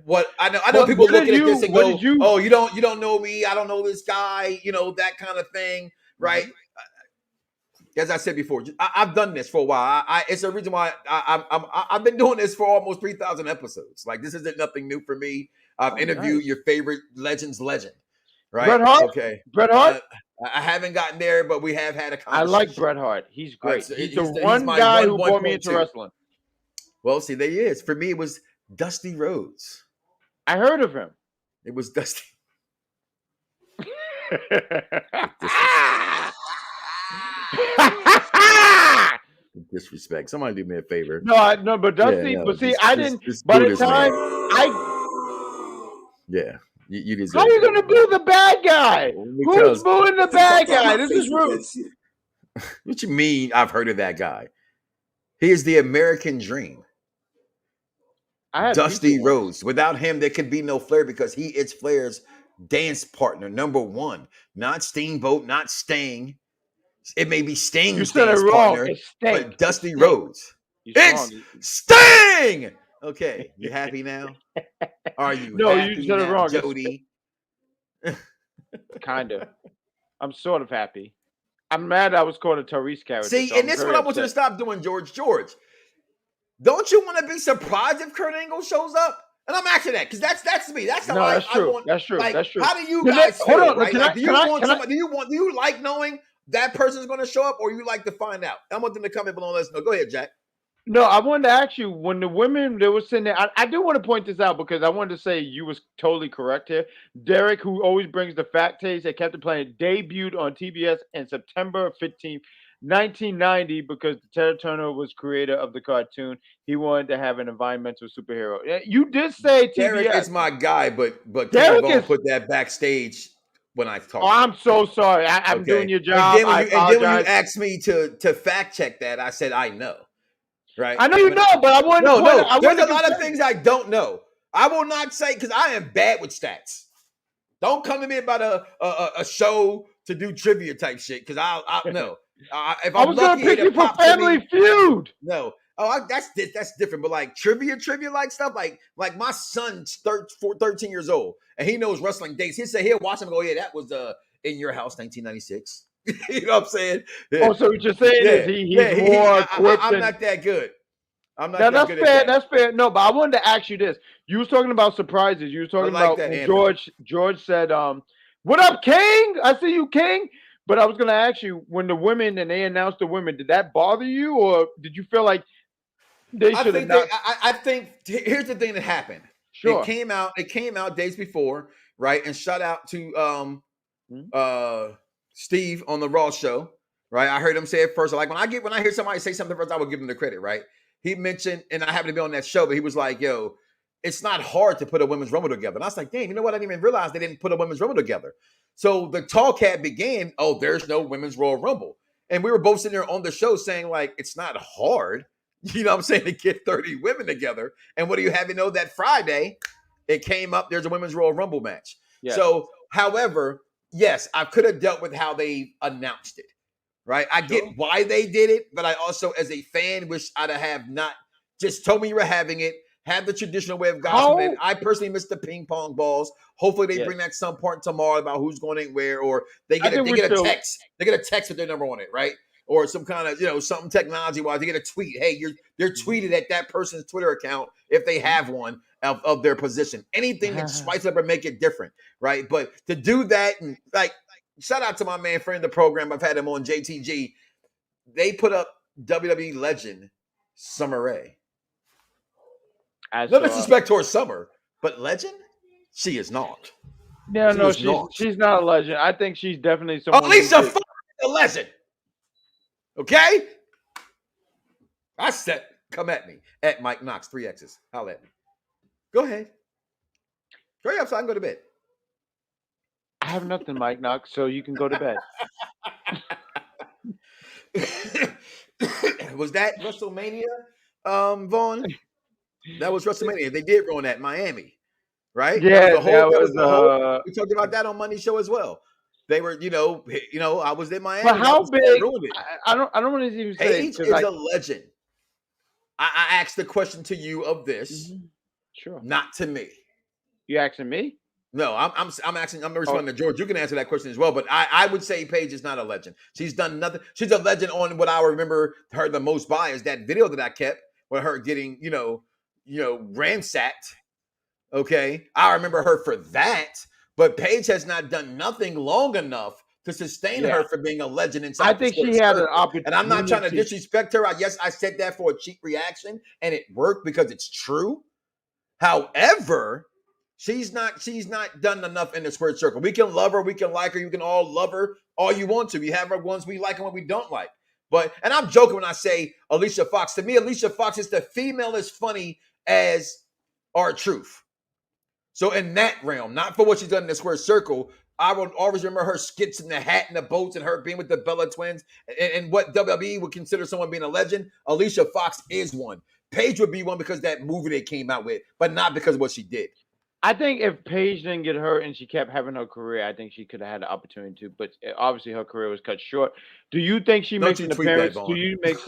what I know people look at this and go, oh, you don't know me. I don't know this guy, that kind of thing. Right. As I said before, I've done this for a while. It's a reason why I've been doing this for almost 3,000 episodes. Like, this isn't nothing new for me. I've interviewed your favorite legend. Right. Bret Hart? Okay. Bret Hart? I haven't gotten there, but we have had a conversation. I like Bret Hart. He's great. He's the one guy who brought me into wrestling. Well, see, there he is. For me, it was Dusty Rhodes. I heard of him. It was Dusty. Disrespect. Somebody do me a favor. No, but Dusty. But see, I didn't. By the time yeah. You deserve. How are you going to boo the bad guy? Who's booing the bad guy? This is rude. What you mean? I've heard of that guy. He is the American dream. Dusty Rhodes. Without him, there could be no Flair because he is Flair's dance partner, number 1. Not Steamboat, not Sting. It may be Sting's dance partner, but Dusty Rhodes. It's Sting! Okay, you happy now? Are you happy you said now, it wrong, Jody? Kind of. I'm sort of happy. I'm mad I was called a Tyrese character. See, and this is what I want you to stop doing, George. Don't you want to be surprised if Kurt Angle shows up? And I'm asking that because that's me. That's how I want. That's true. Like, that's true. How do you guys feel? Right? Do you like knowing that person's going to show up, or you like to find out? I want them to comment below and let us know. Go ahead, Jack. No, I wanted to ask you, when the women, they were sitting there, I do want to point this out because I wanted to say you was totally correct here. Derek, who always brings the fact taste, that kept it playing, debuted on TBS in September 15th, 1990, because Ted Turner was creator of the cartoon. He wanted to have an environmental superhero. You did say TBS. Derek is my guy, but Derek is put that backstage when I talk. Oh, I'm so sorry. I'm doing your job. And then when you asked me to fact check that, I said I know. Right. I know you know, but I want to. There's a lot of things I don't know. I will not say because I am bad with stats. Don't come to me about a show to do trivia type shit because I'll know. If I was going to pick you for Family Feud. No. Oh, that's different. But like trivia like stuff, like my son's 13 years old and he knows wrestling dates. He'll watch them and go, yeah, that was In Your House 1996. You know what I'm saying? Oh, so what you're saying is he's more equipped. I'm not that good. That's fair. That's fair. No, but I wanted to ask you this. You was talking about surprises. You was talking about George said, "What up, King? I see you, King." But I was going to ask you, when the women and they announced the women, did that bother you, or did you feel like they should have not? I think here's the thing that happened. Sure. It came out days before, right? And shout out to Steve on the Raw show, right? I heard him say it first. Like when I hear somebody say something first, I would give him the credit, right? He mentioned, and I happened to be on that show, but he was like, yo, it's not hard to put a women's rumble together. And I was like, damn, you know what? I didn't even realize they didn't put a women's rumble together. So the talk had began, oh, there's no women's Royal Rumble. And we were both sitting there on the show saying, like, it's not hard, you know what I'm saying, to get 30 women together. And what do you have to know that Friday, it came up, there's a women's Royal Rumble match. Yes. So, however, yes, I could have dealt with how they announced it. Right. I get why they did it, but I also, as a fan, wish I'd have not just told me you were having it, have the traditional way of gossiping. I personally miss the ping pong balls. Hopefully they bring that some point tomorrow about who's going in where, or they get a text. They get a text with their number on it, right? Or some kind of, something technology wise. They get a tweet. Hey, they're tweeted at that person's Twitter account if they have one of their position. Anything that spice up or make it different, right? But to do that, and like, shout out to my man, friend of the program. I've had him on, JTG. They put up WWE legend Summer Rae. No disrespect towards Summer, but legend, she is not. No, she's not a legend. I think she's definitely someone. Alicia Fox is a legend. Okay? I said, come at me at Mike Knox 3X's. Holla at me. Go ahead. Hurry up so I can go to bed. I have nothing, Mike Knox, so you can go to bed. Was that WrestleMania, Vaughn? That was WrestleMania. They did run that in Miami, right? Yeah, we talked about that on Monday's show as well. They were, I was in Miami. But how big? I don't want to even say. Paige is a legend. I asked the question to you of this. Mm-hmm. Sure. Not to me. You asking me? No, I'm asking. I'm responding to George. You can answer that question as well. But I would say Paige is not a legend. She's done nothing. She's a legend on what I remember her the most by is that video that I kept with her getting, ransacked. Okay, I remember her for that. But Paige has not done nothing long enough to sustain her for being a legend inside. I think she had an opportunity. And I'm not trying to disrespect her. Yes, I said that for a cheap reaction, and it worked because it's true. However, she's not done enough in the squared circle. We can love her, we can like her, you can all love her all you want to. We have our ones we like and what we don't like. And I'm joking when I say Alicia Fox. To me, Alicia Fox is the female as funny as R-Truth. So in that realm, not for what she's done in the square circle, I will always remember her skits in the hat and the boats and her being with the Bella Twins and what WWE would consider someone being a legend. Alicia Fox is one. Paige would be one because that movie they came out with, but not because of what she did. I think if Paige didn't get hurt and she kept having her career, I think she could have had the opportunity to. But obviously, her career was cut short. Do you think she makes an appearance? Do you think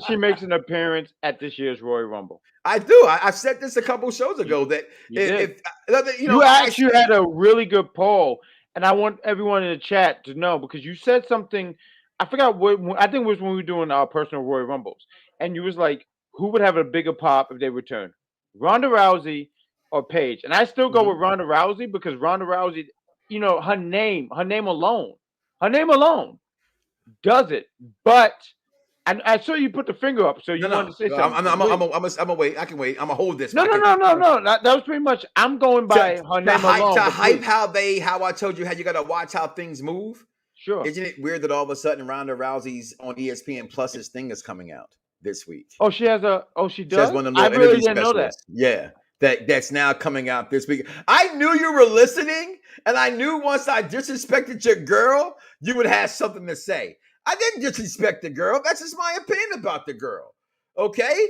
she makes an appearance at this year's Royal Rumble? I do. I said this a couple shows ago that you had a really good poll, and I want everyone in the chat to know because you said something. I forgot what. I think it was when we were doing our personal Royal Rumbles, and you was like, "Who would have a bigger pop if they return?" Ronda Rousey or Paige. And I still go with Ronda Rousey because Ronda Rousey, her name alone does it. But I saw you put the finger up, so you want to say something. I'm gonna wait. I can wait. I'm gonna hold this. No. That was pretty much. I'm going by her name alone. To hype how I told you how you gotta watch how things move. Sure. Isn't it weird that all of a sudden Ronda Rousey's on ESPN Plus's thing is coming out this week? Oh, she has she does? She has one of the I really didn't know that. Yeah. That's now coming out this week. I knew you were listening, and I knew once I disrespected your girl, you would have something to say. I didn't disrespect the girl. That's just my opinion about the girl. Okay?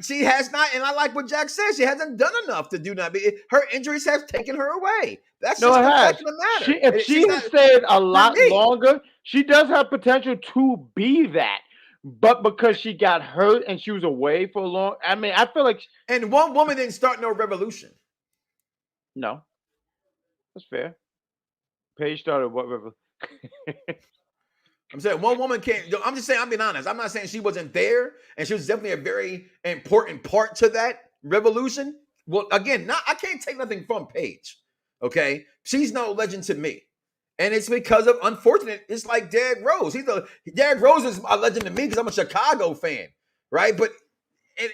She has not, and I like what Jack says, she hasn't done enough to do that. Her injuries have taken her away. That's just the fact of the matter. If she had stayed a lot longer, she does have potential to be that. But because she got hurt and she was away for a long, I feel like. And one woman didn't start no revolution. No, that's fair. Paige started what revolution? I'm saying one woman can't. I'm just saying. I'm being honest. I'm not saying she wasn't there, and she was definitely a very important part to that revolution. Well, again, I can't take nothing from Paige. Okay, she's no legend to me. And it's because of unfortunate. It's like Derrick Rose. Derrick Rose is a legend to me because I'm a Chicago fan, right? But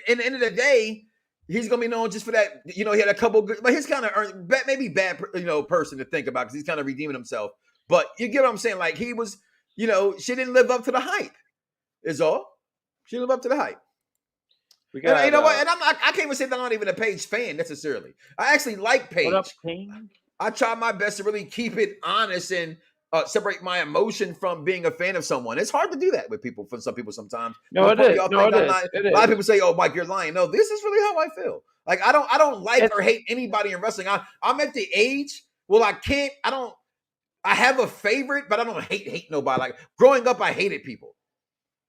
in the end of the day, he's gonna be known just for that. He had a couple good, but he's kind of maybe bad, person to think about because he's kind of redeeming himself. But you get what I'm saying? Like he was, she didn't live up to the hype. Is all. She didn't live up to the hype. And you know what? And I can't even say that I'm not even a Paige fan necessarily. I actually like Paige. What up, King? I try my best to really keep it honest and separate my emotion from being a fan of someone. It's hard to do that with people, for some people sometimes. No, it is. A lot of people say, "Oh, Mike, you're lying." No, this is really how I feel. Like I don't like or hate anybody in wrestling. I'm at the age. Well, I have a favorite, but I don't hate nobody. Like growing up, I hated people.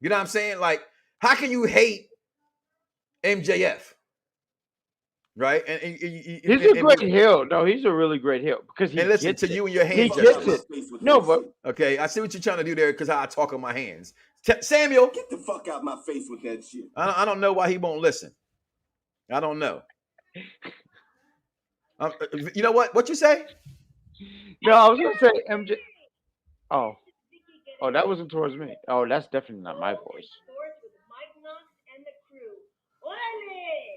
You know what I'm saying? Like, how can you hate MJF? Right, and he's a great heel. No, he's a really great heel because he listen to you and your hands. He gets it. No, but okay, I see what you're trying to do there because how I talk on my hands. Samuel, get the fuck out my face with that shit. I don't know why he won't listen. I don't know. You know what? What you say? No, I was gonna say MJ. Oh, that wasn't towards me. Oh, that's definitely not my voice.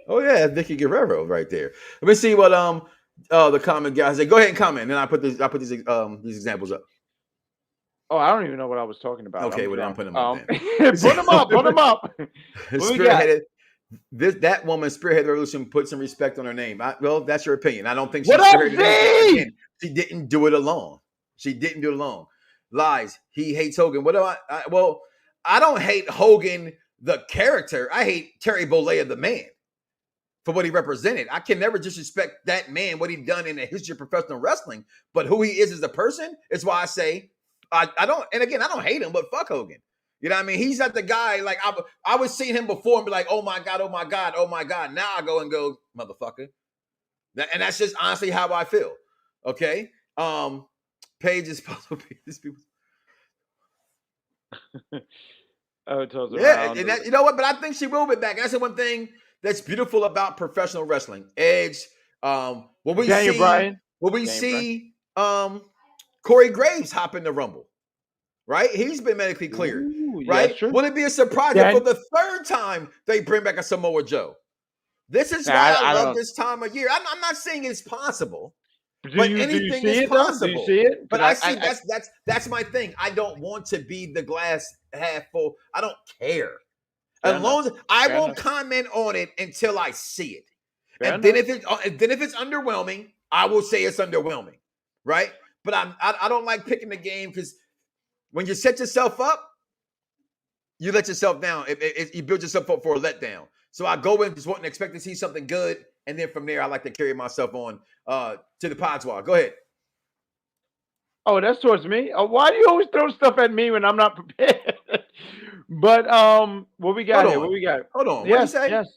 Oh yeah, Vicky Guerrero right there. Let me see what the comment guys say. Go ahead and comment, and then I put these examples up. Oh, I don't even know what I was talking about. Okay, well I'm putting them up then. Put them up. Put them up. Spearheaded. That woman spearheaded the revolution. Put some respect on her name. Well, that's your opinion. I don't think she spearheaded it. Again, she didn't do it alone. She didn't do it alone. Lies. He hates Hogan. What do I? Well, I don't hate Hogan the character. I hate Terry Bollea the man for what he represented. I can never disrespect that man, what he done in the history of professional wrestling. But who he is as a person is why I say I don't. And again, I don't hate him, but fuck Hogan. You know what I mean? He's not the guy, like, I was seeing him before and be like, oh my God, oh my God, oh my God. Now I go and go, motherfucker. And that's just honestly how I feel. Okay? Paige is supposed to be these people. Yeah, and that, you know what? But I think she will be back. That's the one thing that's beautiful about professional wrestling. Edge, what we Daniel see, Bryan. what we see, Corey Graves hop in the Rumble. Right? He's been medically cleared. Ooh, right? Will it be a surprise if for the third time they bring back a Samoa Joe? This is why I love this time of year. I'm not saying it's possible, but anything is possible. Do you see it? But I see that's my thing. I don't want to be the glass half full. I don't care. As long as I won't comment on it until I see it. And then if it's underwhelming, I will say it's underwhelming. Right? But I don't like picking the game because when you set yourself up, you let yourself down. You build yourself up for a letdown. So I go in just wanting to expect to see something good, and then from there I like to carry myself on to the Podswog. Go ahead. Oh, that's towards me. Why do you always throw stuff at me when I'm not prepared? But what we got here? What we got? Hold on. What did you say? Yes.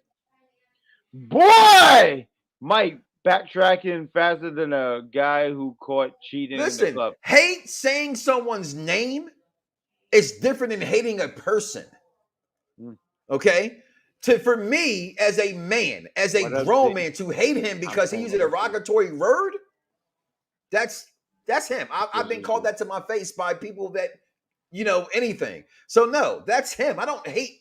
Boy, Mike backtracking faster than a guy who caught cheating. Listen, in the club. Hate saying someone's name is different than hating a person. Okay? For me, as a man, as a grown man, to hate him because he used a derogatory word, that's him. I've been called that to my face by people that, anything. So no, that's him. I don't hate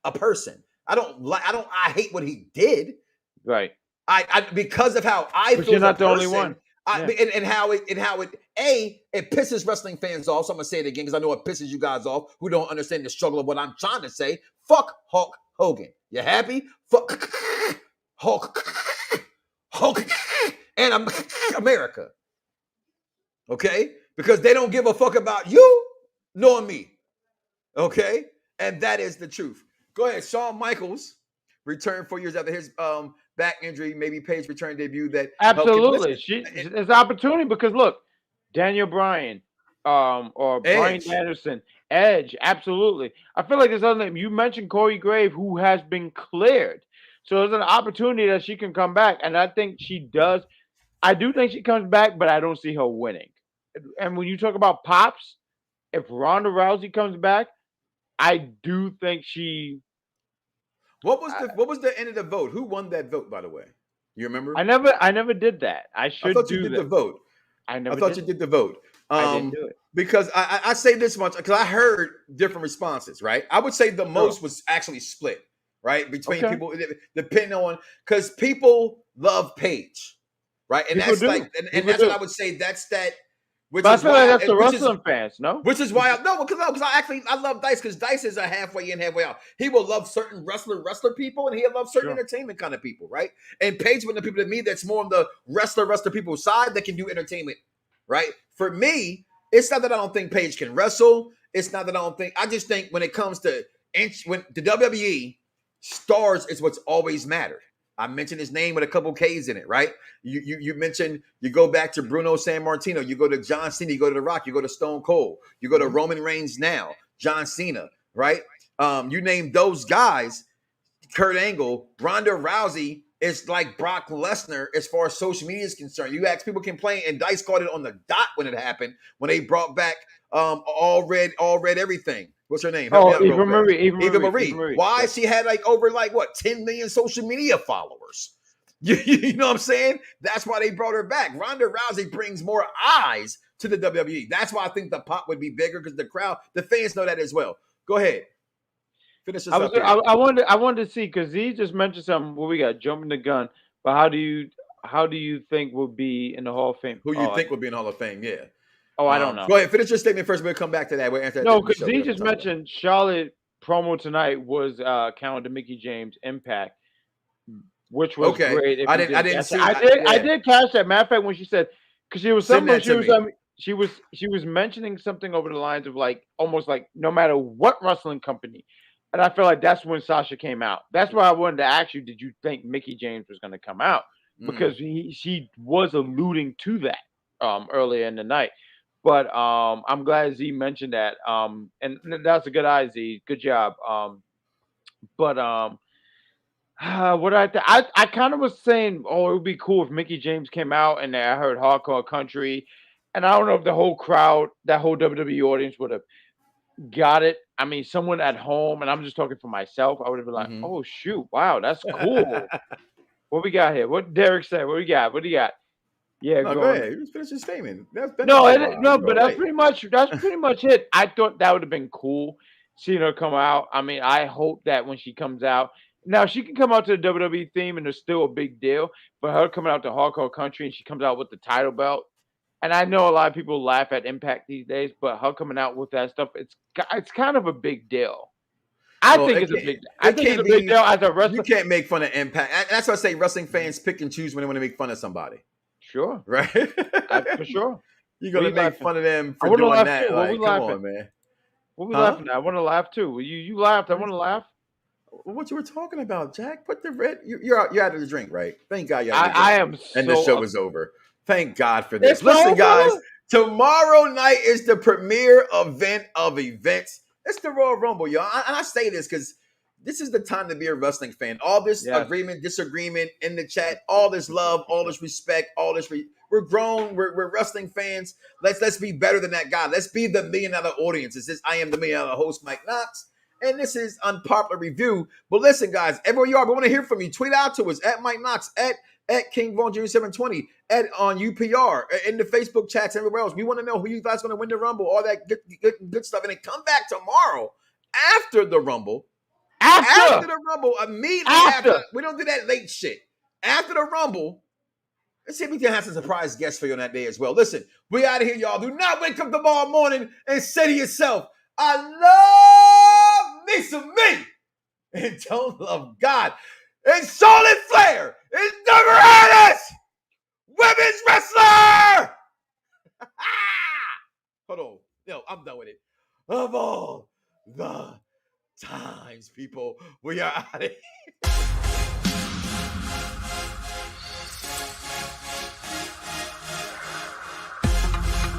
a person. I hate what he did. Right. I because of how I feel. But you're not the only one. And how it pisses wrestling fans off. So I'm gonna say it again because I know it pisses you guys off who don't understand the struggle of what I'm trying to say. Fuck Hulk Hogan. You happy? Fuck Hulk and America. Okay? Because they don't give a fuck about you nor me. Okay? And that is the truth. Go ahead, Shawn Michaels returned 4 years after his back injury, maybe Paige return debut. That absolutely, it's an opportunity because look, Daniel Bryan, or Edge. Bryan Danielson, Edge, absolutely. I feel like there's other name. You mentioned Corey Graves, who has been cleared, so there's an opportunity that she can come back, and I think she does. I do think she comes back, but I don't see her winning. And when you talk about pops, if Ronda Rousey comes back, I do think she. What was the end of the vote? Who won that vote, by the way? You remember? I never did that. I thought you did the vote. I thought you did the vote. I didn't do it. Because I say this much because I heard different responses, right? I would say the most was actually split, right? Between people, depending on, because people love Paige, right? And people that's do. and that's what I would say. That's that. But I feel like that's the wrestling fans, no? Which is why because I love Dice because Dice is a halfway in, halfway out. He will love certain wrestler people, and he'll love certain entertainment kind of people, right? And Paige one of the people to me that's more on the wrestler people side that can do entertainment, right? For me, it's not that I don't think Paige can wrestle. It's not that I just think when it comes to when the WWE, stars is what's always mattered. I mentioned his name with a couple K's in it, right? You mentioned, you go back to Bruno Sammartino, you go to John Cena, you go to The Rock, you go to Stone Cold, you go to Roman Reigns now, John Cena, right? You name those guys, Kurt Angle, Ronda Rousey is like Brock Lesnar as far as social media is concerned. You ask people complain, and Dice called it on the dot when it happened, when they brought back all red everything. What's her name? Oh, Eva Marie. Why? She had over 10 million social media followers. You know what I'm saying? That's why they brought her back. Ronda Rousey brings more eyes to the WWE. That's why I think the pop would be bigger because the crowd, the fans know that as well. Go ahead. Finish this up here. I wanted to see because he just mentioned something. What we got? Jumping the gun. But how do you think will be in the Hall of Fame? Who you think will be in the Hall of Fame? Yeah. Oh, I don't know. Go ahead. Finish your statement first. We'll come back to that. We'll answer that. No, because he just mentioned Charlotte promo tonight was counted to Mickie James Impact, which was great. I didn't see. I did catch that. Matter of fact, when she said, because she was mentioning something over the lines of almost like no matter what wrestling company, and I feel like that's when Sasha came out. That's why I wanted to ask you: did you think Mickie James was going to come out? Because she was alluding to that earlier in the night. But I'm glad Z mentioned that. And that's a good eye, Z. Good job. What I kind of was saying, it would be cool if Mickie James came out and I heard Hardcore Country, and I don't know if the whole crowd, that whole WWE audience would have got it. I mean, someone at home, and I'm just talking for myself, I would have been like, oh shoot, wow, that's cool. What we got here? What Derek said? What do you got? Yeah, go ahead. You just finish your statement. But that's pretty much it. I thought that would have been cool seeing her come out. I mean, I hope that when she comes out, now she can come out to the WWE theme and it's still a big deal. But her coming out to Hardcore Country and she comes out with the title belt, and I know a lot of people laugh at Impact these days, but her coming out with that stuff, it's kind of a big deal. I think it's a big deal as a wrestler. You can't make fun of Impact. That's why I say wrestling fans pick and choose when they want to make fun of somebody. Sure. Right? For sure. You're going to make fun of them for doing that. Come on, man. What we laughing at? I want to laugh too. You laughed. I want to laugh. What you were talking about, Jack? Put the red. You're out of the drink, right? Thank God you're out of the drink. I am and the show is over. Thank God for this. Listen, guys. Tomorrow night is the premiere event of events. It's the Royal Rumble, y'all. And I say this because this is the time to be a wrestling fan. All this agreement, disagreement in the chat, all this love, all this respect, we're grown. We're wrestling fans. Let's be better than that guy. Let's be the $1 million audience. This is I am the $1 million host, Mike Knoxxx, and this is Unpopular Review. But listen, guys, everywhere you are, we want to hear from you. Tweet out to us at Mike Knoxxx, at King Von Jr. 720, on UPR, in the Facebook chats, everywhere else. We want to know who you guys going to win the Rumble, all that good stuff, and then come back tomorrow after the Rumble. After the Rumble, immediately after. We don't do that late shit. After the Rumble, let's see if we can have some surprise guests for you on that day as well. Listen, we out of here, y'all. Do not wake up tomorrow morning and say to yourself, I love me some me, and don't love God. And Charlotte Flair is the greatest women's wrestler. Hold on. No, I'm done with it. Of all the times, people, we are out of here.